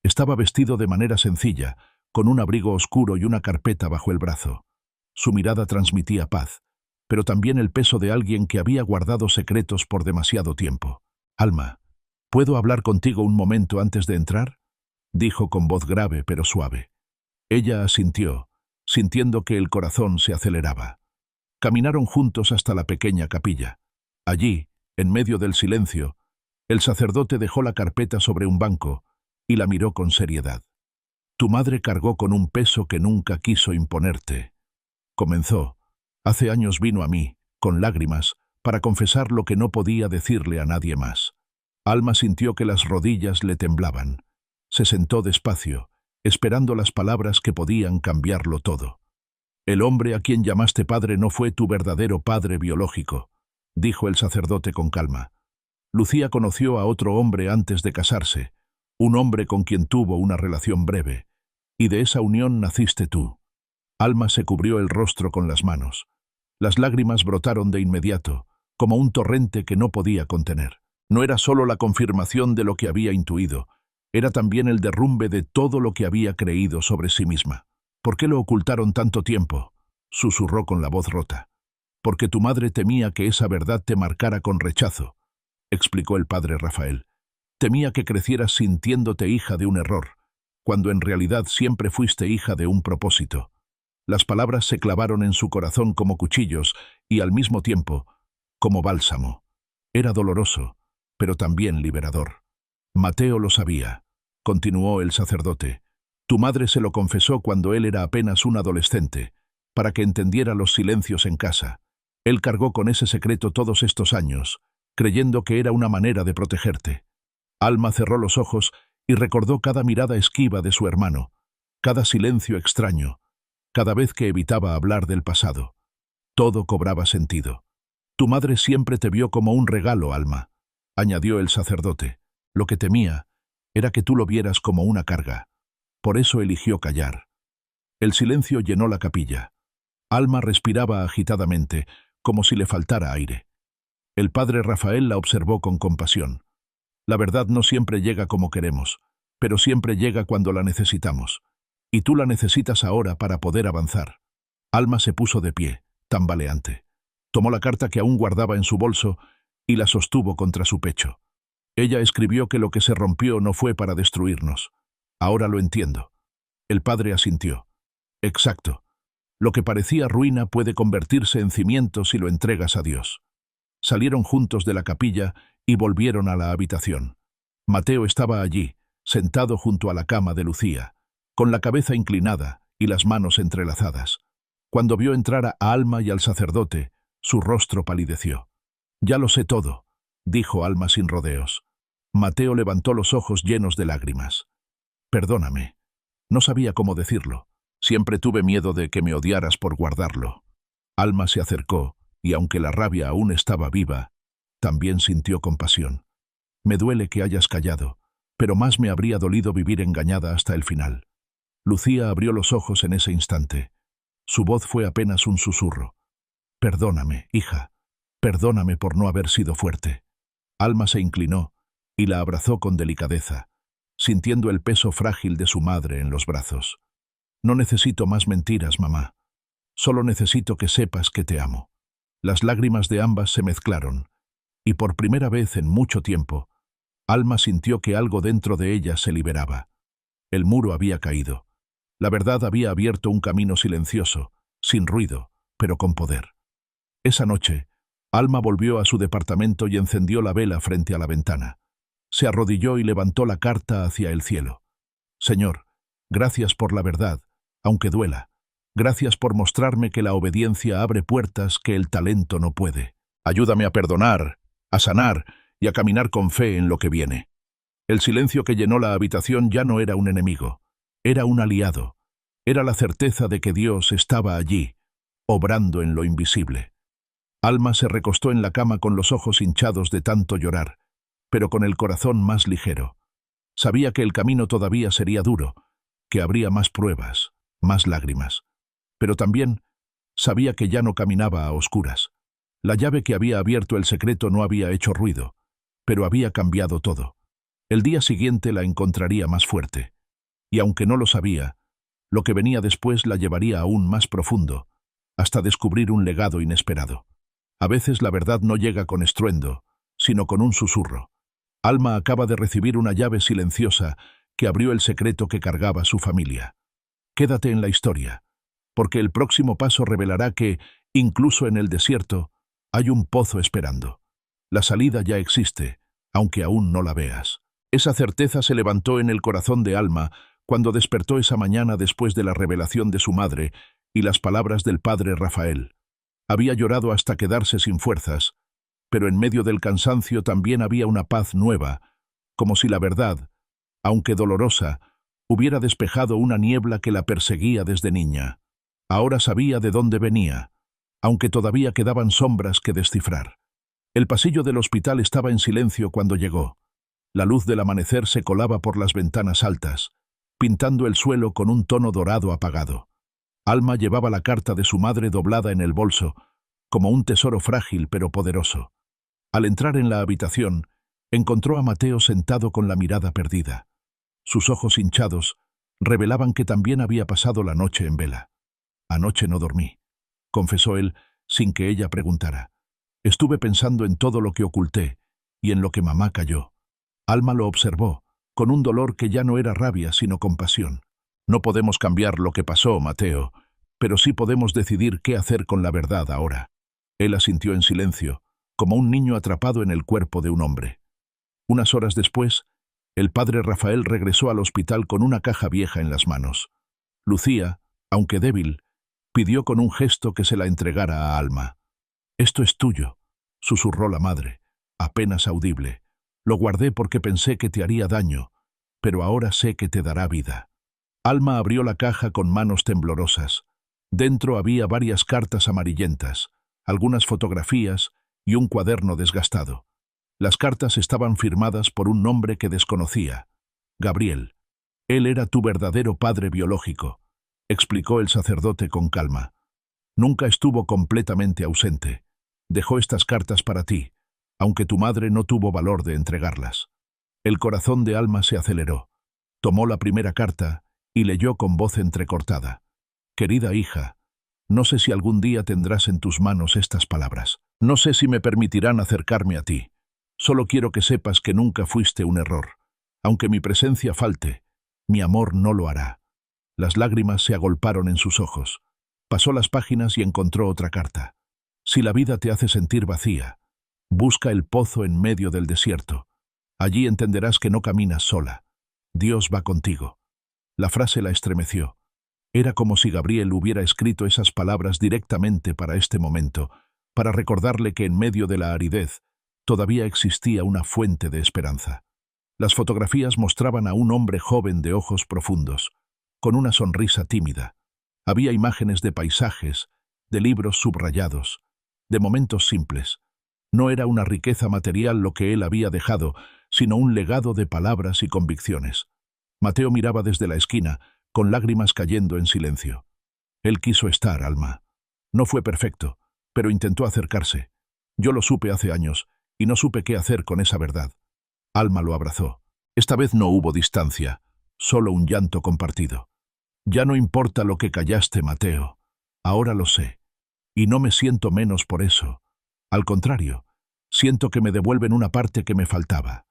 Estaba vestido de manera sencilla, con un abrigo oscuro y una carpeta bajo el brazo. Su mirada transmitía paz, pero también el peso de alguien que había guardado secretos por demasiado tiempo. «Alma, ¿puedo hablar contigo un momento antes de entrar?», dijo con voz grave pero suave. Ella asintió, sintiendo que el corazón se aceleraba. Caminaron juntos hasta la pequeña capilla. Allí, en medio del silencio, el sacerdote dejó la carpeta sobre un banco y la miró con seriedad. Tu madre cargó con un peso que nunca quiso imponerte. Comenzó. Hace años vino a mí, con lágrimas, para confesar lo que no podía decirle a nadie más. Alma sintió que las rodillas le temblaban. Se sentó despacio, esperando las palabras que podían cambiarlo todo. El hombre a quien llamaste padre no fue tu verdadero padre biológico, dijo el sacerdote con calma. Lucía conoció a otro hombre antes de casarse, un hombre con quien tuvo una relación breve, y de esa unión naciste tú. Alma se cubrió el rostro con las manos. Las lágrimas brotaron de inmediato, como un torrente que no podía contener. No era solo la confirmación de lo que había intuido, era también el derrumbe de todo lo que había creído sobre sí misma. ¿Por qué lo ocultaron tanto tiempo?, susurró con la voz rota. Porque tu madre temía que esa verdad te marcara con rechazo, explicó el padre Rafael. Temía que crecieras sintiéndote hija de un error, cuando en realidad siempre fuiste hija de un propósito. Las palabras se clavaron en su corazón como cuchillos y, al mismo tiempo, como bálsamo. Era doloroso, pero también liberador. Mateo lo sabía, continuó el sacerdote. Tu madre se lo confesó cuando él era apenas un adolescente, para que entendiera los silencios en casa. Él cargó con ese secreto todos estos años, creyendo que era una manera de protegerte. Alma cerró los ojos y recordó cada mirada esquiva de su hermano, cada silencio extraño, cada vez que evitaba hablar del pasado. Todo cobraba sentido. Tu madre siempre te vio como un regalo, Alma, añadió el sacerdote. Lo que temía era que tú lo vieras como una carga. Por eso eligió callar. El silencio llenó la capilla. Alma respiraba agitadamente, como si le faltara aire. El padre Rafael la observó con compasión. La verdad no siempre llega como queremos, pero siempre llega cuando la necesitamos. Y tú la necesitas ahora para poder avanzar. Alma se puso de pie, tambaleante. Tomó la carta que aún guardaba en su bolso y la sostuvo contra su pecho. Ella escribió que lo que se rompió no fue para destruirnos. Ahora lo entiendo. El padre asintió. Exacto. Lo que parecía ruina puede convertirse en cimiento si lo entregas a Dios. Salieron juntos de la capilla y volvieron a la habitación. Mateo estaba allí, sentado junto a la cama de Lucía, con la cabeza inclinada y las manos entrelazadas. Cuando vio entrar a Alma y al sacerdote, su rostro palideció. Ya lo sé todo, dijo Alma sin rodeos. Mateo levantó los ojos llenos de lágrimas. Perdóname. No sabía cómo decirlo. Siempre tuve miedo de que me odiaras por guardarlo. Alma se acercó, y aunque la rabia aún estaba viva, también sintió compasión. Me duele que hayas callado, pero más me habría dolido vivir engañada hasta el final. Lucía abrió los ojos en ese instante. Su voz fue apenas un susurro. Perdóname, hija. Perdóname por no haber sido fuerte. Alma se inclinó y la abrazó con delicadeza, sintiendo el peso frágil de su madre en los brazos. No necesito más mentiras, mamá. Solo necesito que sepas que te amo. Las lágrimas de ambas se mezclaron, y por primera vez en mucho tiempo, Alma sintió que algo dentro de ella se liberaba. El muro había caído. La verdad había abierto un camino silencioso, sin ruido, pero con poder. Esa noche, Alma volvió a su departamento y encendió la vela frente a la ventana. Se arrodilló y levantó la carta hacia el cielo. Señor, gracias por la verdad, aunque duela. Gracias por mostrarme que la obediencia abre puertas que el talento no puede. Ayúdame a perdonar, a sanar y a caminar con fe en lo que viene. El silencio que llenó la habitación ya no era un enemigo, era un aliado. Era la certeza de que Dios estaba allí, obrando en lo invisible. Alma se recostó en la cama con los ojos hinchados de tanto llorar, pero con el corazón más ligero. Sabía que el camino todavía sería duro, que habría más pruebas, más lágrimas. Pero también sabía que ya no caminaba a oscuras. La llave que había abierto el secreto no había hecho ruido, pero había cambiado todo. El día siguiente la encontraría más fuerte. Y aunque no lo sabía, lo que venía después la llevaría aún más profundo, hasta descubrir un legado inesperado. A veces la verdad no llega con estruendo, sino con un susurro. Alma acaba de recibir una llave silenciosa que abrió el secreto que cargaba su familia. Quédate en la historia, porque el próximo paso revelará que, incluso en el desierto, hay un pozo esperando. La salida ya existe, aunque aún no la veas. Esa certeza se levantó en el corazón de Alma cuando despertó esa mañana después de la revelación de su madre y las palabras del padre Rafael. Había llorado hasta quedarse sin fuerzas, pero en medio del cansancio también había una paz nueva, como si la verdad, aunque dolorosa, hubiera despejado una niebla que la perseguía desde niña. Ahora sabía de dónde venía, aunque todavía quedaban sombras que descifrar. El pasillo del hospital estaba en silencio cuando llegó. La luz del amanecer se colaba por las ventanas altas, pintando el suelo con un tono dorado apagado. Alma llevaba la carta de su madre doblada en el bolso, como un tesoro frágil pero poderoso. Al entrar en la habitación, encontró a Mateo sentado con la mirada perdida. Sus ojos hinchados revelaban que también había pasado la noche en vela. «Anoche no dormí», confesó él, sin que ella preguntara. «Estuve pensando en todo lo que oculté y en lo que mamá calló». Alma lo observó, con un dolor que ya no era rabia, sino compasión. «No podemos cambiar lo que pasó, Mateo, pero sí podemos decidir qué hacer con la verdad ahora». Él asintió en silencio, como un niño atrapado en el cuerpo de un hombre. Unas horas después, el padre Rafael regresó al hospital con una caja vieja en las manos. Lucía, aunque débil, pidió con un gesto que se la entregara a Alma. «Esto es tuyo», susurró la madre, apenas audible. «Lo guardé porque pensé que te haría daño, pero ahora sé que te dará vida». Alma abrió la caja con manos temblorosas. Dentro había varias cartas amarillentas, algunas fotografías y un cuaderno desgastado. Las cartas estaban firmadas por un nombre que desconocía: Gabriel. «Él era tu verdadero padre biológico», explicó el sacerdote con calma. «Nunca estuvo completamente ausente. Dejó estas cartas para ti, aunque tu madre no tuvo valor de entregarlas». El corazón de Alma se aceleró. Tomó la primera carta y leyó con voz entrecortada: «Querida hija, no sé si algún día tendrás en tus manos estas palabras. No sé si me permitirán acercarme a ti. Solo quiero que sepas que nunca fuiste un error. Aunque mi presencia falte, mi amor no lo hará». Las lágrimas se agolparon en sus ojos. Pasó las páginas y encontró otra carta. «Si la vida te hace sentir vacía, busca el pozo en medio del desierto. Allí entenderás que no caminas sola. Dios va contigo». La frase la estremeció. Era como si Gabriel hubiera escrito esas palabras directamente para este momento, para recordarle que en medio de la aridez todavía existía una fuente de esperanza. Las fotografías mostraban a un hombre joven de ojos profundos, con una sonrisa tímida. Había imágenes de paisajes, de libros subrayados, de momentos simples. No era una riqueza material lo que él había dejado, sino un legado de palabras y convicciones. Mateo miraba desde la esquina, con lágrimas cayendo en silencio. Él quiso estar, Alma. No fue perfecto, pero intentó acercarse. Yo lo supe hace años, y no supe qué hacer con esa verdad. Alma lo abrazó. Esta vez no hubo distancia, solo un llanto compartido. «Ya no importa lo que callaste, Mateo. Ahora lo sé. Y no me siento menos por eso. Al contrario, siento que me devuelven una parte que me faltaba».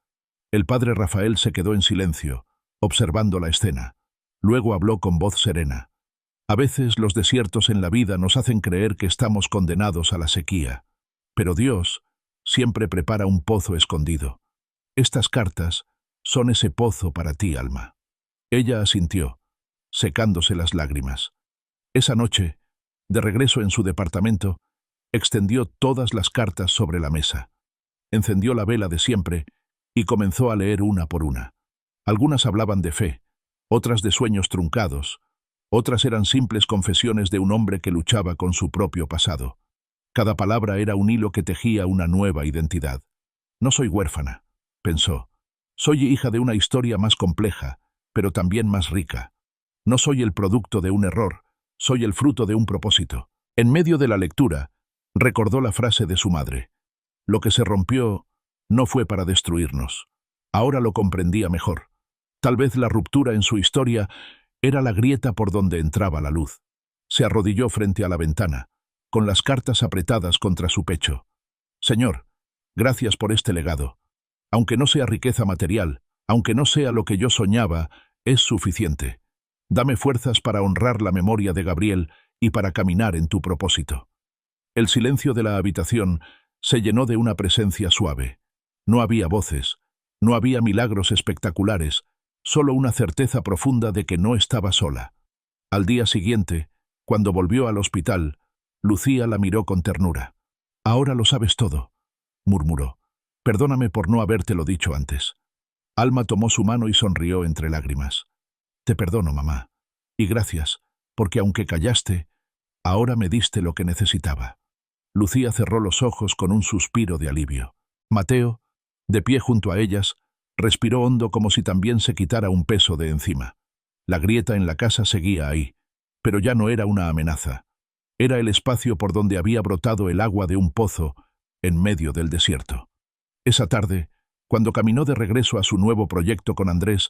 El padre Rafael se quedó en silencio, observando la escena. Luego habló con voz serena. «A veces los desiertos en la vida nos hacen creer que estamos condenados a la sequía. Pero Dios siempre prepara un pozo escondido. Estas cartas son ese pozo para ti, Alma». Ella asintió, secándose las lágrimas. Esa noche, de regreso en su departamento, extendió todas las cartas sobre la mesa. Encendió la vela de siempre y comenzó a leer una por una. Algunas hablaban de fe, otras de sueños truncados, otras eran simples confesiones de un hombre que luchaba con su propio pasado. Cada palabra era un hilo que tejía una nueva identidad. «No soy huérfana», pensó. «Soy hija de una historia más compleja, pero también más rica. No soy el producto de un error, soy el fruto de un propósito». En medio de la lectura, recordó la frase de su madre: «Lo que se rompió no fue para destruirnos». Ahora lo comprendía mejor. Tal vez la ruptura en su historia era la grieta por donde entraba la luz. Se arrodilló frente a la ventana, con las cartas apretadas contra su pecho. «Señor, gracias por este legado. Aunque no sea riqueza material, aunque no sea lo que yo soñaba, es suficiente. Dame fuerzas para honrar la memoria de Gabriel y para caminar en tu propósito. El silencio de la habitación se llenó de una presencia suave. No había voces, no había milagros espectaculares, solo una certeza profunda de que no estaba sola. Al día siguiente, cuando volvió al hospital, Lucía la miró con ternura. «Ahora lo sabes todo», murmuró. «Perdóname por no habértelo dicho antes». Alma tomó su mano y sonrió entre lágrimas. «Te perdono, mamá. Y gracias, porque aunque callaste, ahora me diste lo que necesitaba». Lucía cerró los ojos con un suspiro de alivio. Mateo, de pie junto a ellas, respiró hondo como si también se quitara un peso de encima. La grieta en la casa seguía ahí, pero ya no era una amenaza. Era el espacio por donde había brotado el agua de un pozo en medio del desierto. Esa tarde, cuando caminó de regreso a su nuevo proyecto con Andrés,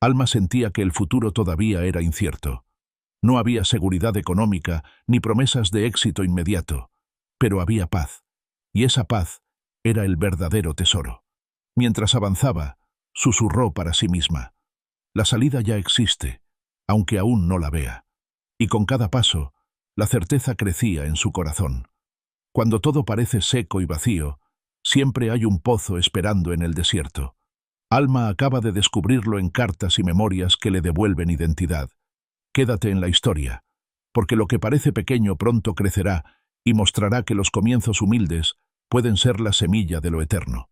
Alma sentía que el futuro todavía era incierto. No había seguridad económica ni promesas de éxito inmediato, pero había paz, y esa paz era el verdadero tesoro. Mientras avanzaba, susurró para sí misma: «La salida ya existe, aunque aún no la vea». Y con cada paso, la certeza crecía en su corazón. Cuando todo parece seco y vacío, siempre hay un pozo esperando en el desierto. Alma acaba de descubrirlo en cartas y memorias que le devuelven identidad. Quédate en la historia, porque lo que parece pequeño pronto crecerá y mostrará que los comienzos humildes pueden ser la semilla de lo eterno.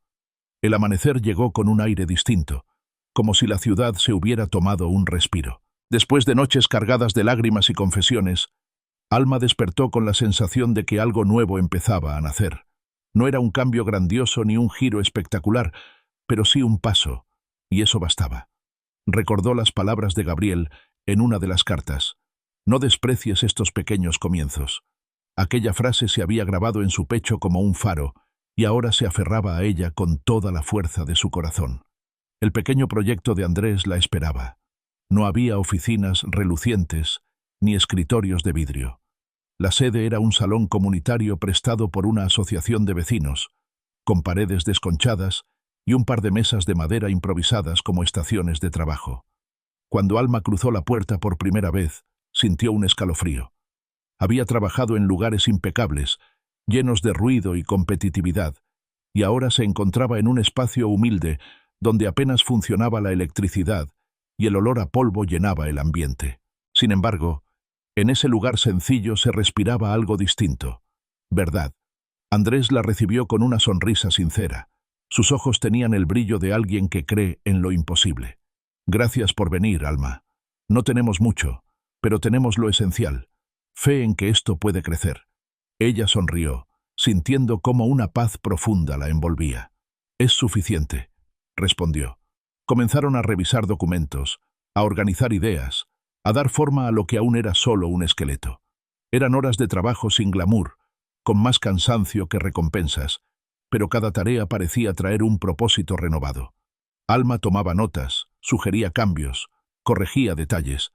El amanecer llegó con un aire distinto, como si la ciudad se hubiera tomado un respiro. Después de noches cargadas de lágrimas y confesiones, Alma despertó con la sensación de que algo nuevo empezaba a nacer. No era un cambio grandioso ni un giro espectacular, pero sí un paso, y eso bastaba. Recordó las palabras de Gabriel en una de las cartas: «No desprecies estos pequeños comienzos». Aquella frase se había grabado en su pecho como un faro, y ahora se aferraba a ella con toda la fuerza de su corazón. El pequeño proyecto de Andrés la esperaba. No había oficinas relucientes ni escritorios de vidrio. La sede era un salón comunitario prestado por una asociación de vecinos, con paredes desconchadas y un par de mesas de madera improvisadas como estaciones de trabajo. Cuando Alma cruzó la puerta por primera vez, sintió un escalofrío. Había trabajado en lugares impecables, llenos de ruido y competitividad, y ahora se encontraba en un espacio humilde donde apenas funcionaba la electricidad y el olor a polvo llenaba el ambiente. Sin embargo, en ese lugar sencillo se respiraba algo distinto. Verdad. Andrés la recibió con una sonrisa sincera. Sus ojos tenían el brillo de alguien que cree en lo imposible. «Gracias por venir, Alma. No tenemos mucho, pero tenemos lo esencial. Fe en que esto puede crecer». Ella sonrió, sintiendo cómo una paz profunda la envolvía. «Es suficiente», respondió. Comenzaron a revisar documentos, a organizar ideas, a dar forma a lo que aún era solo un esqueleto. Eran horas de trabajo sin glamour, con más cansancio que recompensas, pero cada tarea parecía traer un propósito renovado. Alma tomaba notas, sugería cambios, corregía detalles.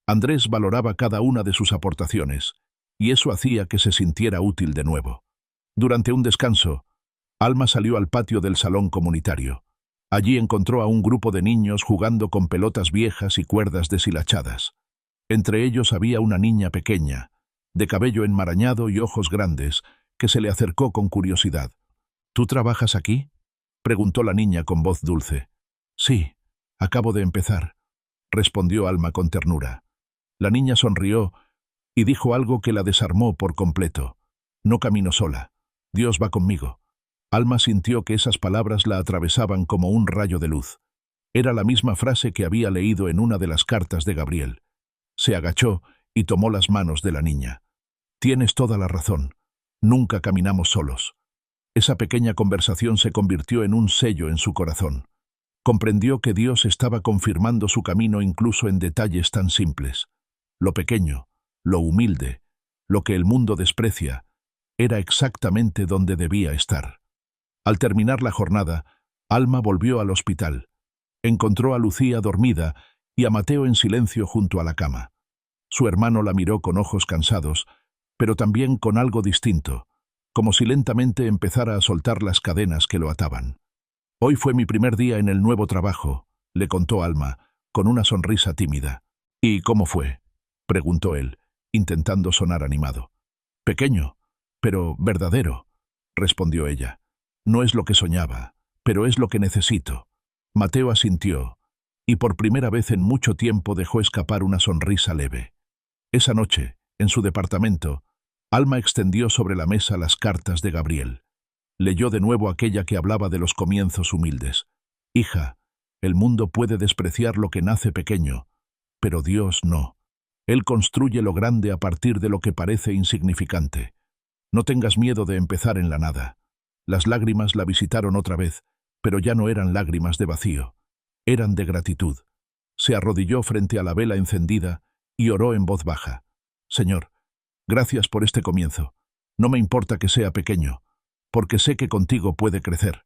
Andrés valoraba cada una de sus aportaciones, y eso hacía que se sintiera útil de nuevo. Durante un descanso, Alma salió al patio del salón comunitario. Allí encontró a un grupo de niños jugando con pelotas viejas y cuerdas deshilachadas. Entre ellos había una niña pequeña, de cabello enmarañado y ojos grandes, que se le acercó con curiosidad. «¿Tú trabajas aquí?», preguntó la niña con voz dulce. «Sí, acabo de empezar», respondió Alma con ternura. La niña sonrió y dijo algo que la desarmó por completo. «No camino sola. Dios va conmigo». Alma sintió que esas palabras la atravesaban como un rayo de luz. Era la misma frase que había leído en una de las cartas de Gabriel. Se agachó y tomó las manos de la niña. «Tienes toda la razón. Nunca caminamos solos». Esa pequeña conversación se convirtió en un sello en su corazón. Comprendió que Dios estaba confirmando su camino incluso en detalles tan simples. Lo pequeño, lo humilde, lo que el mundo desprecia, era exactamente donde debía estar. Al terminar la jornada, Alma volvió al hospital. Encontró a Lucía dormida y a Mateo en silencio junto a la cama. Su hermano la miró con ojos cansados, pero también con algo distinto, como si lentamente empezara a soltar las cadenas que lo ataban. «Hoy fue mi primer día en el nuevo trabajo», le contó Alma, con una sonrisa tímida. ¿Y cómo fue?, preguntó él, intentando sonar animado. Pequeño, pero verdadero, respondió ella. No es lo que soñaba, pero es lo que necesito. Mateo asintió, y por primera vez en mucho tiempo dejó escapar una sonrisa leve. Esa noche, en su departamento, Alma extendió sobre la mesa las cartas de Gabriel. Leyó de nuevo aquella que hablaba de los comienzos humildes. Hija, el mundo puede despreciar lo que nace pequeño, pero Dios no. Él construye lo grande a partir de lo que parece insignificante. No tengas miedo de empezar en la nada. Las lágrimas la visitaron otra vez, pero ya no eran lágrimas de vacío. Eran de gratitud. Se arrodilló frente a la vela encendida y oró en voz baja. Señor, gracias por este comienzo. No me importa que sea pequeño, porque sé que contigo puede crecer.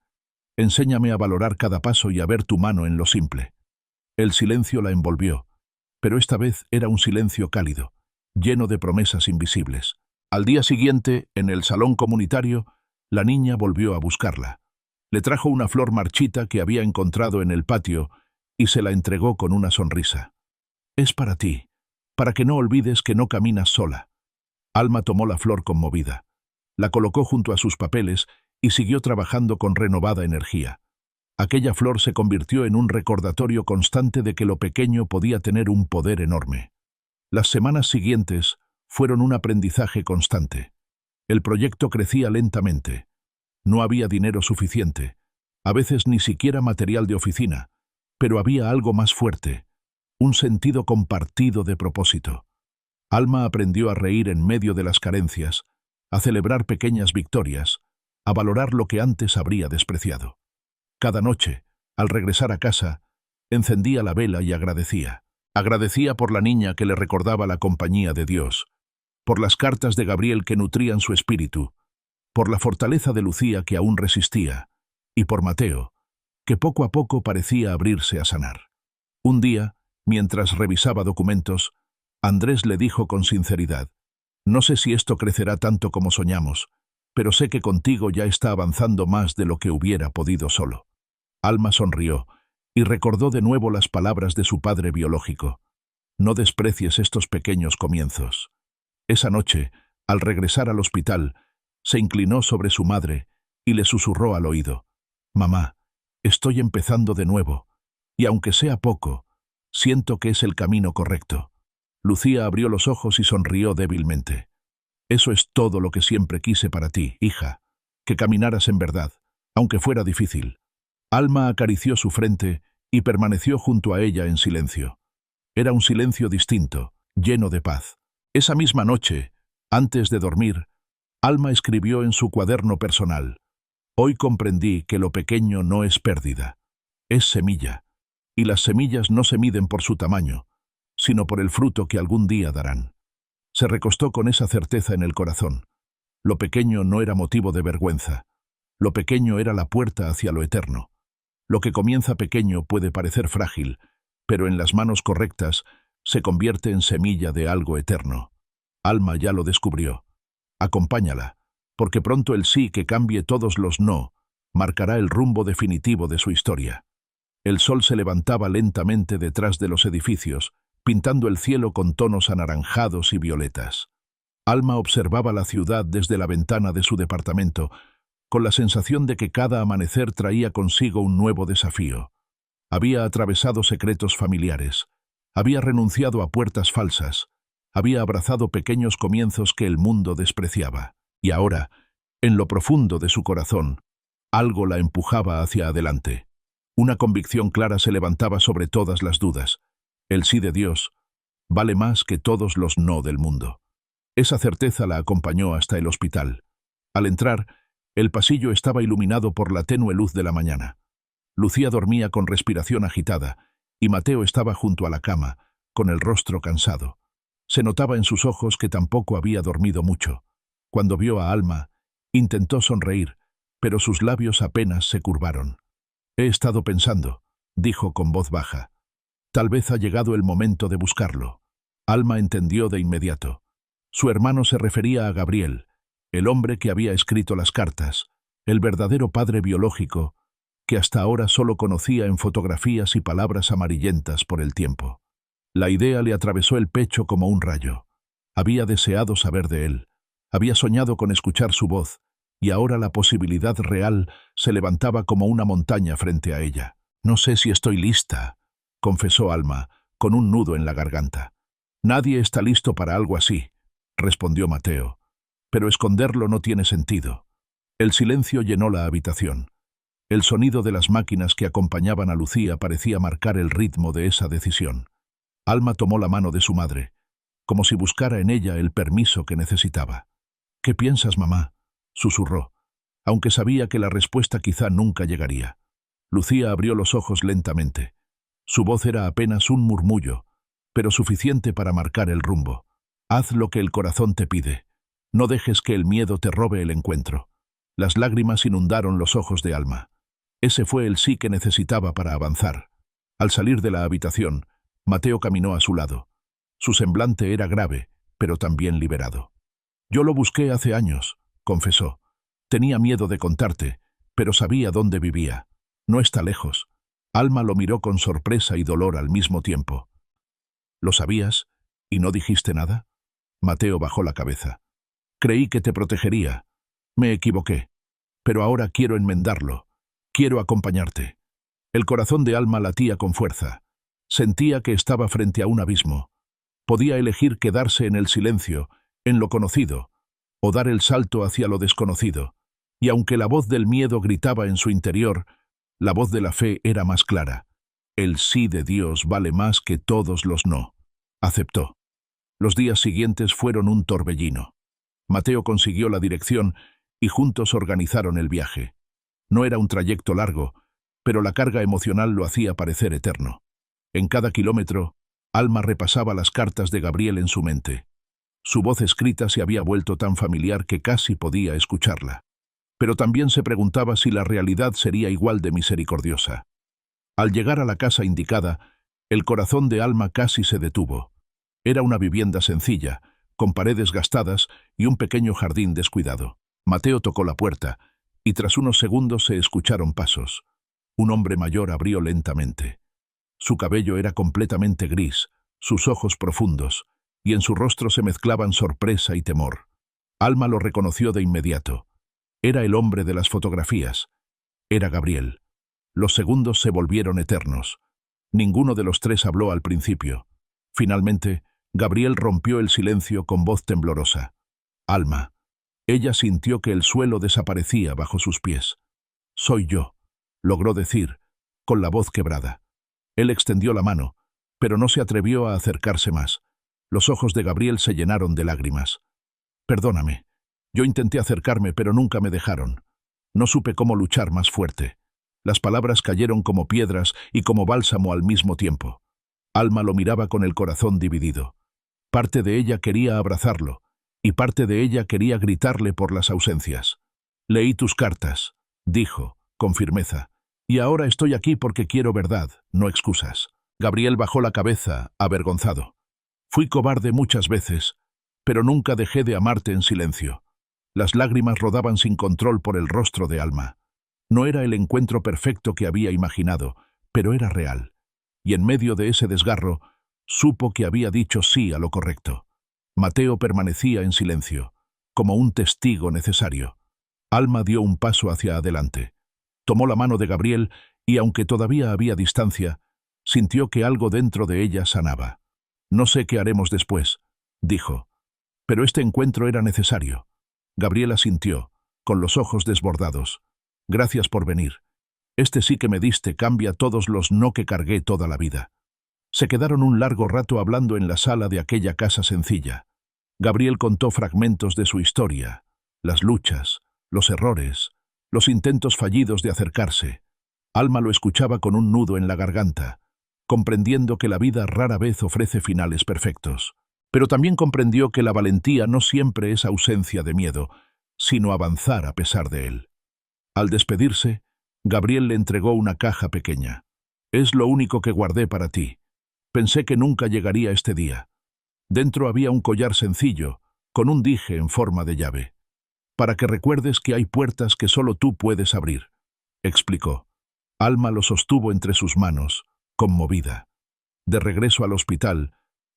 Enséñame a valorar cada paso y a ver tu mano en lo simple. El silencio la envolvió, pero esta vez era un silencio cálido, lleno de promesas invisibles. Al día siguiente, en el salón comunitario, la niña volvió a buscarla. Le trajo una flor marchita que había encontrado en el patio y se la entregó con una sonrisa. Es para ti, para que no olvides que no caminas sola. Alma tomó la flor conmovida. La colocó junto a sus papeles y siguió trabajando con renovada energía. Aquella flor se convirtió en un recordatorio constante de que lo pequeño podía tener un poder enorme. Las semanas siguientes fueron un aprendizaje constante. El proyecto crecía lentamente. No había dinero suficiente, a veces ni siquiera material de oficina, pero había algo más fuerte, un sentido compartido de propósito. Alma aprendió a reír en medio de las carencias, a celebrar pequeñas victorias, a valorar lo que antes habría despreciado. Cada noche, al regresar a casa, encendía la vela y agradecía. Agradecía por la niña que le recordaba la compañía de Dios, por las cartas de Gabriel que nutrían su espíritu, por la fortaleza de Lucía que aún resistía, y por Mateo, que poco a poco parecía abrirse a sanar. Un día, mientras revisaba documentos, Andrés le dijo con sinceridad: «No sé si esto crecerá tanto como soñamos, pero sé que contigo ya está avanzando más de lo que hubiera podido solo». Alma sonrió y recordó de nuevo las palabras de su padre biológico: «No desprecies estos pequeños comienzos». Esa noche, al regresar al hospital, se inclinó sobre su madre y le susurró al oído: «Mamá, estoy empezando de nuevo, y aunque sea poco, siento que es el camino correcto». Lucía abrió los ojos y sonrió débilmente. «Eso es todo lo que siempre quise para ti, hija, que caminaras en verdad, aunque fuera difícil». Alma acarició su frente y permaneció junto a ella en silencio. Era un silencio distinto, lleno de paz. Esa misma noche, antes de dormir, Alma escribió en su cuaderno personal: «Hoy comprendí que lo pequeño no es pérdida, es semilla, y las semillas no se miden por su tamaño, sino por el fruto que algún día darán». Se recostó con esa certeza en el corazón. Lo pequeño no era motivo de vergüenza. Lo pequeño era la puerta hacia lo eterno. Lo que comienza pequeño puede parecer frágil, pero en las manos correctas se convierte en semilla de algo eterno. Alma ya lo descubrió. Acompáñala, porque pronto el sí que cambie todos los no marcará el rumbo definitivo de su historia. El sol se levantaba lentamente detrás de los edificios, pintando el cielo con tonos anaranjados y violetas. Alma observaba la ciudad desde la ventana de su departamento, con la sensación de que cada amanecer traía consigo un nuevo desafío. Había atravesado secretos familiares, había renunciado a puertas falsas, había abrazado pequeños comienzos que el mundo despreciaba. Y ahora, en lo profundo de su corazón, algo la empujaba hacia adelante. Una convicción clara se levantaba sobre todas las dudas. El sí de Dios vale más que todos los no del mundo. Esa certeza la acompañó hasta el hospital. Al entrar, el pasillo estaba iluminado por la tenue luz de la mañana. Lucía dormía con respiración agitada, y Mateo estaba junto a la cama, con el rostro cansado. Se notaba en sus ojos que tampoco había dormido mucho. Cuando vio a Alma, intentó sonreír, pero sus labios apenas se curvaron. «He estado pensando», dijo con voz baja. «Tal vez ha llegado el momento de buscarlo». Alma entendió de inmediato. Su hermano se refería a Gabriel, el hombre que había escrito las cartas, el verdadero padre biológico, que hasta ahora solo conocía en fotografías y palabras amarillentas por el tiempo. La idea le atravesó el pecho como un rayo. Había deseado saber de él. Había soñado con escuchar su voz, y ahora la posibilidad real se levantaba como una montaña frente a ella. «No sé si estoy lista», confesó Alma, con un nudo en la garganta. «Nadie está listo para algo así», respondió Mateo. «Pero esconderlo no tiene sentido». El silencio llenó la habitación. El sonido de las máquinas que acompañaban a Lucía parecía marcar el ritmo de esa decisión. Alma tomó la mano de su madre, como si buscara en ella el permiso que necesitaba. «¿Qué piensas, mamá?», susurró, aunque sabía que la respuesta quizá nunca llegaría. Lucía abrió los ojos lentamente. Su voz era apenas un murmullo, pero suficiente para marcar el rumbo. «Haz lo que el corazón te pide. No dejes que el miedo te robe el encuentro». Las lágrimas inundaron los ojos de Alma. Ese fue el sí que necesitaba para avanzar. Al salir de la habitación, Mateo caminó a su lado. Su semblante era grave, pero también liberado. «Yo lo busqué hace años», confesó. «Tenía miedo de contarte, pero sabía dónde vivía. No está lejos». Alma lo miró con sorpresa y dolor al mismo tiempo. «¿Lo sabías? ¿Y no dijiste nada?» Mateo bajó la cabeza. «Creí que te protegería. Me equivoqué. Pero ahora quiero enmendarlo. Quiero acompañarte». El corazón de Alma latía con fuerza. Sentía que estaba frente a un abismo. Podía elegir quedarse en el silencio, en lo conocido, o dar el salto hacia lo desconocido. Y aunque la voz del miedo gritaba en su interior, la voz de la fe era más clara. El sí de Dios vale más que todos los no. Aceptó. Los días siguientes fueron un torbellino. Mateo consiguió la dirección y juntos organizaron el viaje. No era un trayecto largo, pero la carga emocional lo hacía parecer eterno. En cada kilómetro, Alma repasaba las cartas de Gabriel en su mente. Su voz escrita se había vuelto tan familiar que casi podía escucharla. Pero también se preguntaba si la realidad sería igual de misericordiosa. Al llegar a la casa indicada, el corazón de Alma casi se detuvo. Era una vivienda sencilla, con paredes gastadas y un pequeño jardín descuidado. Mateo tocó la puerta, y tras unos segundos se escucharon pasos. Un hombre mayor abrió lentamente. Su cabello era completamente gris, sus ojos profundos, y en su rostro se mezclaban sorpresa y temor. Alma lo reconoció de inmediato. Era el hombre de las fotografías. Era Gabriel. Los segundos se volvieron eternos. Ninguno de los tres habló al principio. Finalmente, Gabriel rompió el silencio con voz temblorosa. «Alma». Ella sintió que el suelo desaparecía bajo sus pies. «Soy yo», logró decir, con la voz quebrada. Él extendió la mano, pero no se atrevió a acercarse más. Los ojos de Gabriel se llenaron de lágrimas. «Perdóname. Yo intenté acercarme, pero nunca me dejaron. No supe cómo luchar más fuerte». Las palabras cayeron como piedras y como bálsamo al mismo tiempo. Alma lo miraba con el corazón dividido. Parte de ella quería abrazarlo, y parte de ella quería gritarle por las ausencias. «Leí tus cartas», dijo, con firmeza, «y ahora estoy aquí porque quiero verdad, no excusas». Gabriel bajó la cabeza, avergonzado. «Fui cobarde muchas veces, pero nunca dejé de amarte en silencio». Las lágrimas rodaban sin control por el rostro de Alma. No era el encuentro perfecto que había imaginado, pero era real. Y en medio de ese desgarro, supo que había dicho sí a lo correcto. Mateo permanecía en silencio, como un testigo necesario. Alma dio un paso hacia adelante. Tomó la mano de Gabriel y, aunque todavía había distancia, sintió que algo dentro de ella sanaba. «No sé qué haremos después», dijo. Pero este encuentro era necesario. Gabriel asintió, con los ojos desbordados. «Gracias por venir. Este sí que me diste cambia todos los no que cargué toda la vida». Se quedaron un largo rato hablando en la sala de aquella casa sencilla. Gabriel contó fragmentos de su historia, las luchas, los errores, los intentos fallidos de acercarse. Alma lo escuchaba con un nudo en la garganta, comprendiendo que la vida rara vez ofrece finales perfectos. Pero también comprendió que la valentía no siempre es ausencia de miedo, sino avanzar a pesar de él. Al despedirse, Gabriel le entregó una caja pequeña. «Es lo único que guardé para ti. Pensé que nunca llegaría este día». Dentro había un collar sencillo, con un dije en forma de llave. «Para que recuerdes que hay puertas que solo tú puedes abrir», explicó. Alma lo sostuvo entre sus manos, conmovida. De regreso al hospital,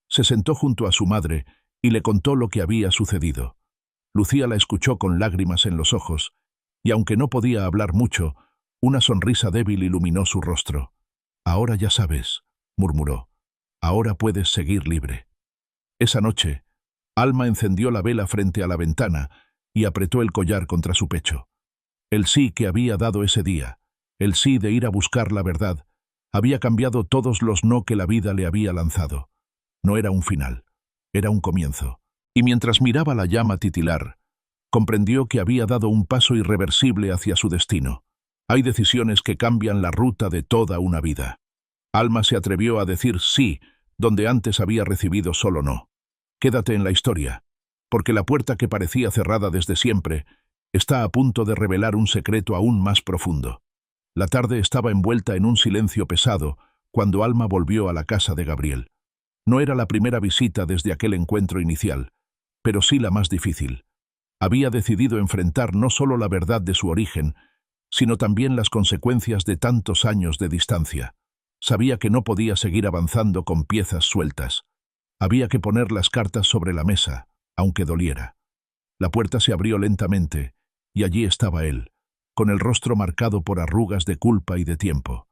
se sentó junto a su madre y le contó lo que había sucedido. Lucía la escuchó con lágrimas en los ojos, y aunque no podía hablar mucho, una sonrisa débil iluminó su rostro. «Ahora ya sabes», murmuró, «ahora puedes seguir libre». Esa noche, Alma encendió la vela frente a la ventana y apretó el collar contra su pecho. El sí que había dado ese día, el sí de ir a buscar la verdad, había cambiado todos los no que la vida le había lanzado. No era un final, era un comienzo. Y mientras miraba la llama titilar, comprendió que había dado un paso irreversible hacia su destino. Hay decisiones que cambian la ruta de toda una vida. Alma se atrevió a decir sí, donde antes había recibido solo no. Quédate en la historia, porque la puerta que parecía cerrada desde siempre está a punto de revelar un secreto aún más profundo. La tarde estaba envuelta en un silencio pesado cuando Alma volvió a la casa de Gabriel. No era la primera visita desde aquel encuentro inicial, pero sí la más difícil. Había decidido enfrentar no solo la verdad de su origen, sino también las consecuencias de tantos años de distancia. Sabía que no podía seguir avanzando con piezas sueltas. Había que poner las cartas sobre la mesa, aunque doliera. La puerta se abrió lentamente, y allí estaba él, con el rostro marcado por arrugas de culpa y de tiempo.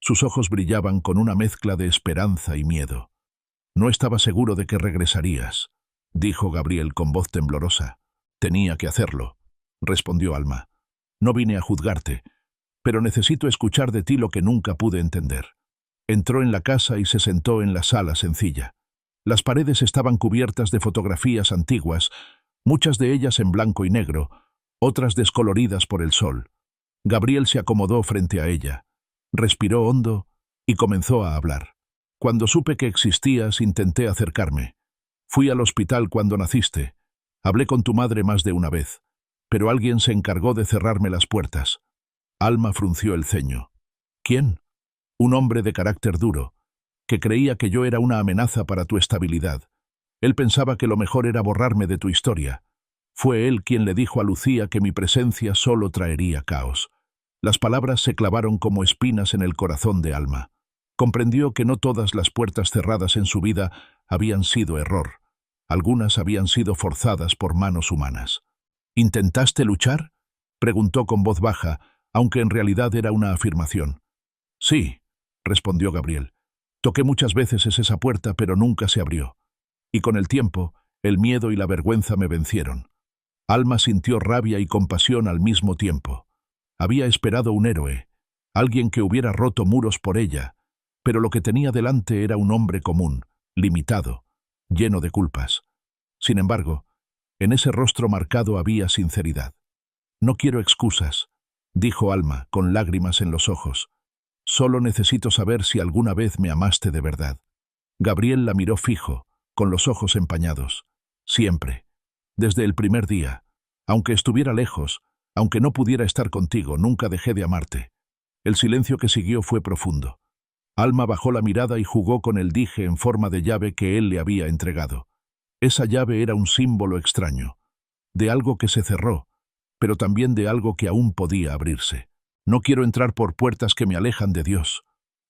Sus ojos brillaban con una mezcla de esperanza y miedo. «No estaba seguro de que regresarías», dijo Gabriel con voz temblorosa. «Tenía que hacerlo», respondió Alma. «No vine a juzgarte, pero necesito escuchar de ti lo que nunca pude entender». Entró en la casa y se sentó en la sala sencilla. Las paredes estaban cubiertas de fotografías antiguas, muchas de ellas en blanco y negro, otras descoloridas por el sol. Gabriel se acomodó frente a ella, respiró hondo y comenzó a hablar. «Cuando supe que existías, intenté acercarme. Fui al hospital cuando naciste. Hablé con tu madre más de una vez, pero alguien se encargó de cerrarme las puertas». Alma frunció el ceño. «¿Quién?» «Un hombre de carácter duro, que creía que yo era una amenaza para tu estabilidad. Él pensaba que lo mejor era borrarme de tu historia. Fue él quien le dijo a Lucía que mi presencia solo traería caos». Las palabras se clavaron como espinas en el corazón de Alma. Comprendió que no todas las puertas cerradas en su vida habían sido error. Algunas habían sido forzadas por manos humanas. «¿Intentaste luchar?», preguntó con voz baja, aunque en realidad era una afirmación. «Sí», respondió Gabriel. «Toqué muchas veces esa puerta, pero nunca se abrió. Y con el tiempo, el miedo y la vergüenza me vencieron». Alma sintió rabia y compasión al mismo tiempo. Había esperado un héroe, alguien que hubiera roto muros por ella, pero lo que tenía delante era un hombre común, limitado, lleno de culpas. Sin embargo, en ese rostro marcado había sinceridad. «No quiero excusas», dijo Alma, con lágrimas en los ojos. «Solo necesito saber si alguna vez me amaste de verdad». Gabriel la miró fijo, con los ojos empañados. «Siempre. Desde el primer día. Aunque estuviera lejos, aunque no pudiera estar contigo, nunca dejé de amarte». El silencio que siguió fue profundo. Alma bajó la mirada y jugó con el dije en forma de llave que él le había entregado. Esa llave era un símbolo extraño, de algo que se cerró, pero también de algo que aún podía abrirse. «No quiero entrar por puertas que me alejan de Dios»,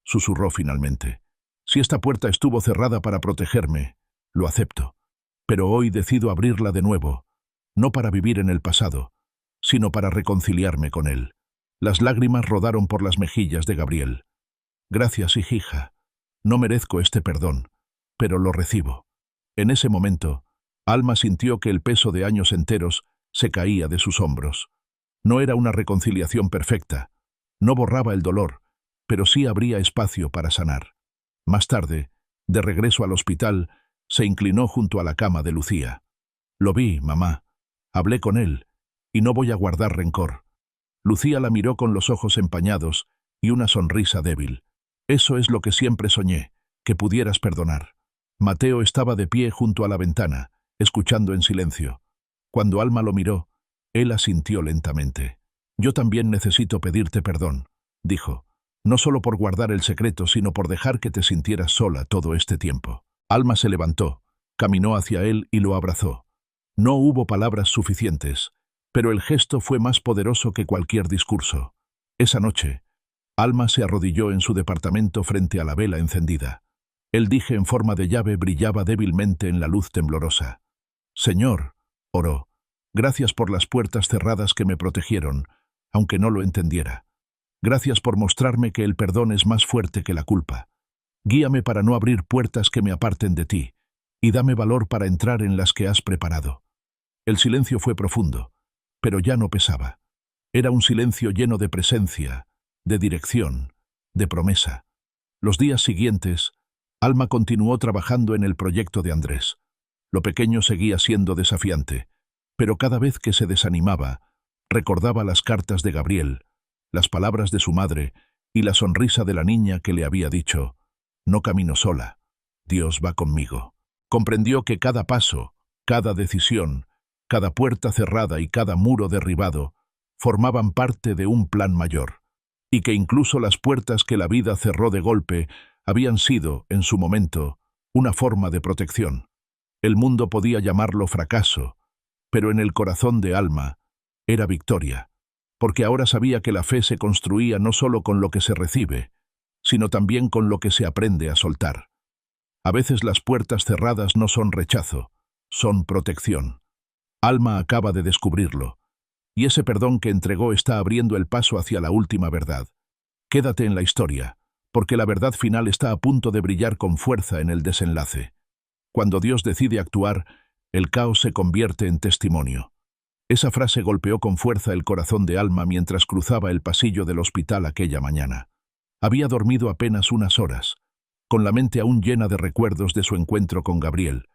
susurró finalmente. «Si esta puerta estuvo cerrada para protegerme, lo acepto. Pero hoy decido abrirla de nuevo, no para vivir en el pasado, sino para reconciliarme con él». Las lágrimas rodaron por las mejillas de Gabriel. «Gracias, hija. No merezco este perdón, pero lo recibo». En ese momento, Alma sintió que el peso de años enteros se caía de sus hombros. No era una reconciliación perfecta, no borraba el dolor, pero sí abría espacio para sanar. Más tarde, de regreso al hospital, se inclinó junto a la cama de Lucía. «Lo vi, mamá. Hablé con él, y no voy a guardar rencor». Lucía la miró con los ojos empañados y una sonrisa débil. «Eso es lo que siempre soñé, que pudieras perdonar». Mateo estaba de pie junto a la ventana, escuchando en silencio. Cuando Alma lo miró, él asintió lentamente. «Yo también necesito pedirte perdón», dijo, «no solo por guardar el secreto, sino por dejar que te sintieras sola todo este tiempo». Alma se levantó, caminó hacia él y lo abrazó. No hubo palabras suficientes, pero el gesto fue más poderoso que cualquier discurso. Esa noche, Alma se arrodilló en su departamento frente a la vela encendida. El dije en forma de llave brillaba débilmente en la luz temblorosa. «Señor», oró, «gracias por las puertas cerradas que me protegieron, aunque no lo entendiera. Gracias por mostrarme que el perdón es más fuerte que la culpa. Guíame para no abrir puertas que me aparten de ti, y dame valor para entrar en las que has preparado». El silencio fue profundo, pero ya no pesaba. Era un silencio lleno de presencia, de dirección, de promesa. Los días siguientes, Alma continuó trabajando en el proyecto de Andrés. Lo pequeño seguía siendo desafiante, pero cada vez que se desanimaba, recordaba las cartas de Gabriel, las palabras de su madre y la sonrisa de la niña que le había dicho: «No camino sola, Dios va conmigo». Comprendió que cada paso, cada decisión, cada puerta cerrada y cada muro derribado formaban parte de un plan mayor, y que incluso las puertas que la vida cerró de golpe habían sido, en su momento, una forma de protección. El mundo podía llamarlo fracaso, pero en el corazón de Alma era victoria, porque ahora sabía que la fe se construía no solo con lo que se recibe, sino también con lo que se aprende a soltar. A veces las puertas cerradas no son rechazo, son protección. Alma acaba de descubrirlo, y ese perdón que entregó está abriendo el paso hacia la última verdad. Quédate en la historia, porque la verdad final está a punto de brillar con fuerza en el desenlace. Cuando Dios decide actuar, el caos se convierte en testimonio. Esa frase golpeó con fuerza el corazón de Alma mientras cruzaba el pasillo del hospital aquella mañana. Había dormido apenas unas horas, con la mente aún llena de recuerdos de su encuentro con Gabriel,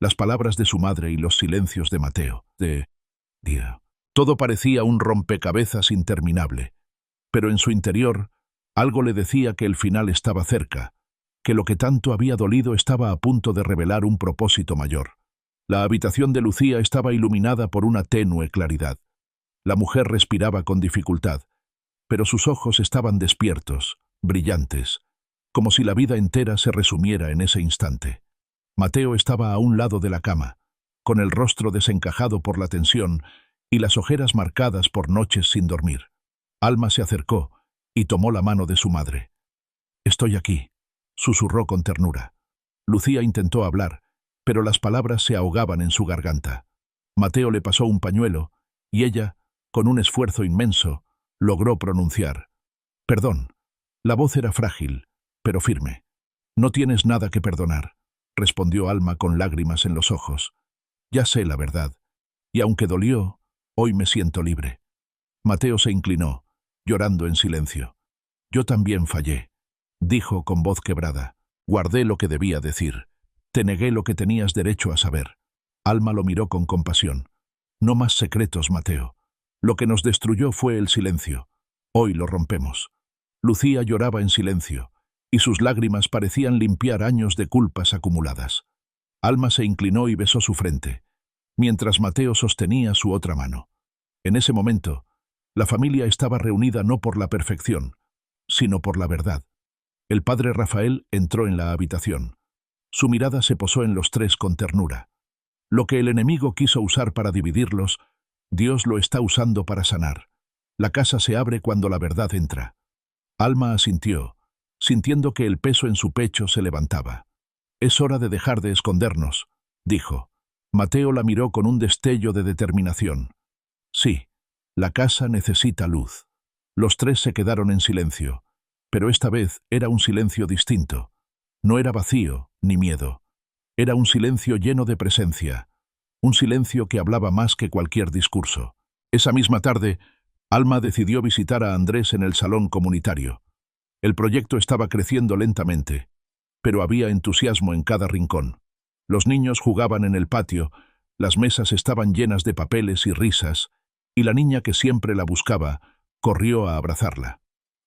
las palabras de su madre y los silencios de Mateo, Todo parecía un rompecabezas interminable, pero en su interior algo le decía que el final estaba cerca, que lo que tanto había dolido estaba a punto de revelar un propósito mayor. La habitación de Lucía estaba iluminada por una tenue claridad. La mujer respiraba con dificultad, pero sus ojos estaban despiertos, brillantes, como si la vida entera se resumiera en ese instante. Mateo estaba a un lado de la cama, con el rostro desencajado por la tensión y las ojeras marcadas por noches sin dormir. Alma se acercó y tomó la mano de su madre. «Estoy aquí», susurró con ternura. Lucía intentó hablar, pero las palabras se ahogaban en su garganta. Mateo le pasó un pañuelo, y ella, con un esfuerzo inmenso, logró pronunciar: «Perdón». La voz era frágil, pero firme. «No tienes nada que perdonar», respondió Alma con lágrimas en los ojos. «Ya sé la verdad, y aunque dolió, hoy me siento libre». Mateo se inclinó, llorando en silencio. «Yo también fallé», dijo con voz quebrada. «Guardé lo que debía decir. Te negué lo que tenías derecho a saber». Alma lo miró con compasión. «No más secretos, Mateo. Lo que nos destruyó fue el silencio. Hoy lo rompemos». Lucía lloraba en silencio, y sus lágrimas parecían limpiar años de culpas acumuladas. Alma se inclinó y besó su frente, mientras Mateo sostenía su otra mano. En ese momento, la familia estaba reunida no por la perfección, sino por la verdad. El padre Rafael entró en la habitación. Su mirada se posó en los tres con ternura. Lo que el enemigo quiso usar para dividirlos, Dios lo está usando para sanar. La casa se abre cuando la verdad entra. Alma asintió, sintiendo que el peso en su pecho se levantaba. «Es hora de dejar de escondernos», dijo. Mateo la miró con un destello de determinación. «Sí, la casa necesita luz». Los tres se quedaron en silencio, pero esta vez era un silencio distinto. No era vacío ni miedo. Era un silencio lleno de presencia, un silencio que hablaba más que cualquier discurso. Esa misma tarde, Alma decidió visitar a Andrés en el salón comunitario. El proyecto estaba creciendo lentamente, pero había entusiasmo en cada rincón. Los niños jugaban en el patio, las mesas estaban llenas de papeles y risas, y la niña que siempre la buscaba corrió a abrazarla.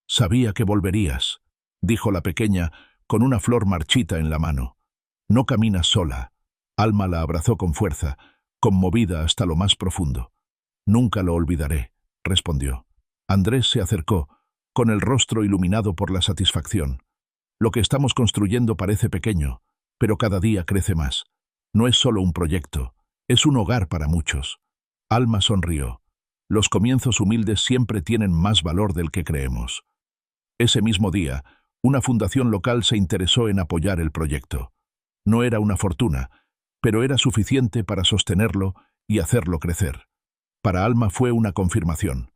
«Sabía que volverías», dijo la pequeña, con una flor marchita en la mano. «No caminas sola». Alma la abrazó con fuerza, conmovida hasta lo más profundo. «Nunca lo olvidaré», respondió. Andrés se acercó, con el rostro iluminado por la satisfacción. «Lo que estamos construyendo parece pequeño, pero cada día crece más. No es solo un proyecto, es un hogar para muchos». Alma sonrió. «Los comienzos humildes siempre tienen más valor del que creemos». Ese mismo día, Una fundación local se interesó en apoyar el proyecto. No era una fortuna, pero era suficiente para sostenerlo y hacerlo crecer. Para Alma fue una confirmación.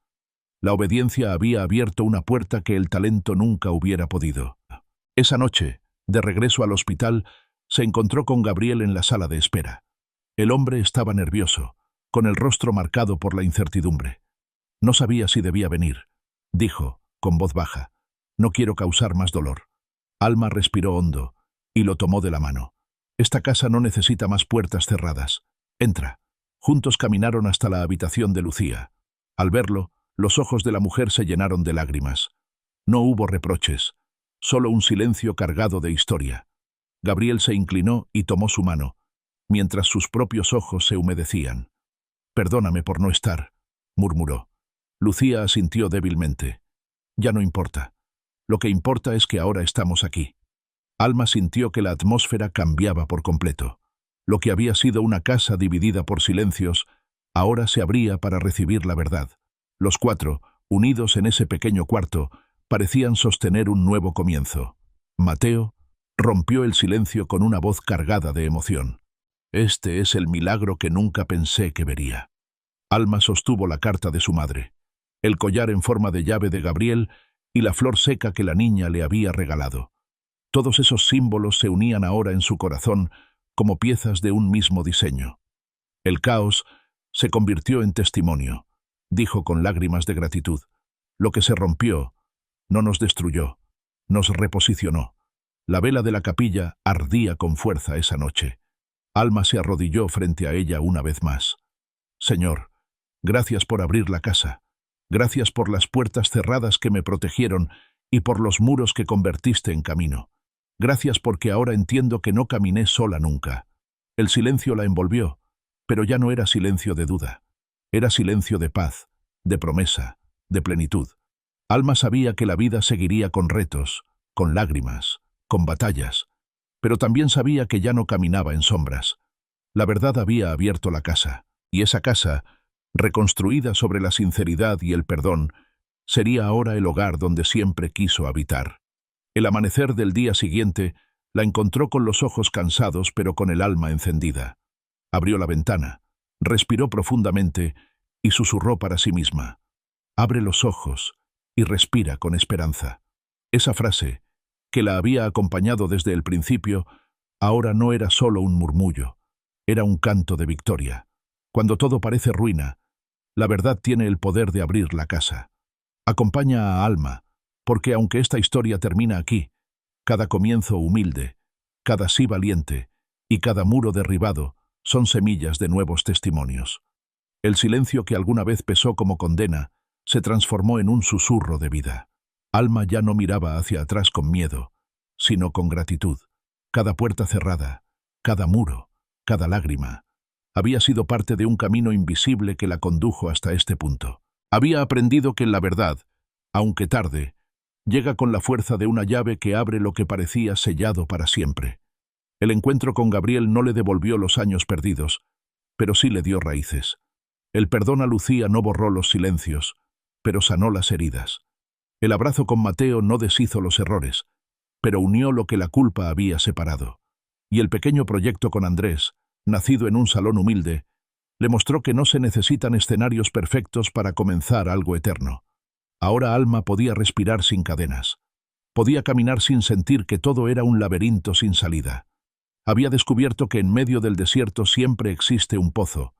La obediencia había abierto una puerta que el talento nunca hubiera podido. Esa noche, de regreso al hospital, se encontró con Gabriel en la sala de espera. El hombre estaba nervioso, con el rostro marcado por la incertidumbre. No sabía si debía venir. Dijo, con voz baja, «No quiero causar más dolor». Alma respiró hondo y lo tomó de la mano. «Esta casa no necesita más puertas cerradas. Entra». Juntos caminaron hasta la habitación de Lucía. Al verlo, los ojos de la mujer se llenaron de lágrimas. No hubo reproches, solo un silencio cargado de historia. Gabriel se inclinó y tomó su mano, mientras sus propios ojos se humedecían. «Perdóname por no estar», murmuró. Lucía asintió débilmente. «Ya no importa. Lo que importa es que ahora estamos aquí». Alma sintió que la atmósfera cambiaba por completo. Lo que había sido una casa dividida por silencios, ahora se abría para recibir la verdad. Los cuatro, unidos en ese pequeño cuarto, parecían sostener un nuevo comienzo. Mateo rompió el silencio con una voz cargada de emoción. «Este es el milagro que nunca pensé que vería». Alma sostuvo la carta de su madre, el collar en forma de llave de Gabriel y la flor seca que la niña le había regalado. Todos esos símbolos se unían ahora en su corazón como piezas de un mismo diseño. El caos se convirtió en testimonio, dijo con lágrimas de gratitud. Lo que se rompió no nos destruyó, nos reposicionó. La vela de la capilla ardía con fuerza esa noche. Alma se arrodilló frente a ella una vez más. «Señor, gracias por abrir la casa. Gracias por las puertas cerradas que me protegieron y por los muros que convertiste en camino. Gracias porque ahora entiendo que no caminé sola nunca». El silencio la envolvió, pero ya no era silencio de duda. Era silencio de paz, de promesa, de plenitud. Alma sabía que la vida seguiría con retos, con lágrimas, con batallas, pero también sabía que ya no caminaba en sombras. La verdad había abierto la casa, y esa casa, reconstruida sobre la sinceridad y el perdón, sería ahora el hogar donde siempre quiso habitar. El amanecer del día siguiente la encontró con los ojos cansados pero con el alma encendida. Abrió la ventana, respiró profundamente y susurró para sí misma: «Abre los ojos y respira con esperanza». Esa frase, que la había acompañado desde el principio, ahora no era solo un murmullo, era un canto de victoria. Cuando todo parece ruina, la verdad tiene el poder de abrir la casa. Acompaña a Alma, porque aunque esta historia termina aquí, cada comienzo humilde, cada sí valiente y cada muro derribado son semillas de nuevos testimonios. El silencio que alguna vez pesó como condena se transformó en un susurro de vida. Alma ya no miraba hacia atrás con miedo, sino con gratitud. Cada puerta cerrada, cada muro, cada lágrima, había sido parte de un camino invisible que la condujo hasta este punto. Había aprendido que la verdad, aunque tarde, llega con la fuerza de una llave que abre lo que parecía sellado para siempre. El encuentro con Gabriel no le devolvió los años perdidos, pero sí le dio raíces. El perdón a Lucía no borró los silencios, pero sanó las heridas. El abrazo con Mateo no deshizo los errores, pero unió lo que la culpa había separado. Y el pequeño proyecto con Andrés, nacido en un salón humilde, le mostró que no se necesitan escenarios perfectos para comenzar algo eterno. Ahora Alma podía respirar sin cadenas. Podía caminar sin sentir que todo era un laberinto sin salida. Había descubierto que en medio del desierto siempre existe un pozo,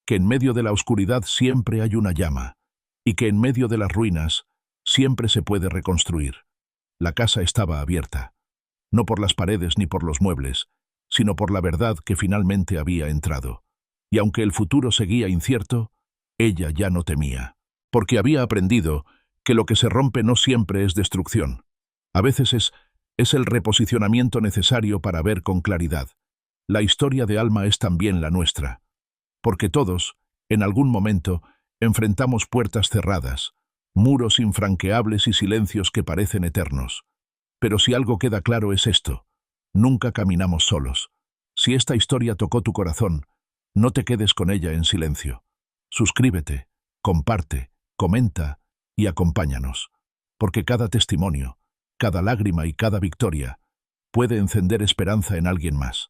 que en medio de la oscuridad siempre hay una llama, y que en medio de las ruinas siempre se puede reconstruir. La casa estaba abierta, no por las paredes ni por los muebles, sino por la verdad que finalmente había entrado. Y aunque el futuro seguía incierto, ella ya no temía, porque había aprendido que lo que se rompe no siempre es destrucción. A veces es el reposicionamiento necesario para ver con claridad. La historia de Alma es también la nuestra, porque todos, en algún momento, enfrentamos puertas cerradas, muros infranqueables y silencios que parecen eternos. Pero si algo queda claro es esto: nunca caminamos solos. Si esta historia tocó tu corazón, no te quedes con ella en silencio. Suscríbete, comparte, comenta y acompáñanos, porque cada testimonio, cada lágrima y cada victoria puede encender esperanza en alguien más.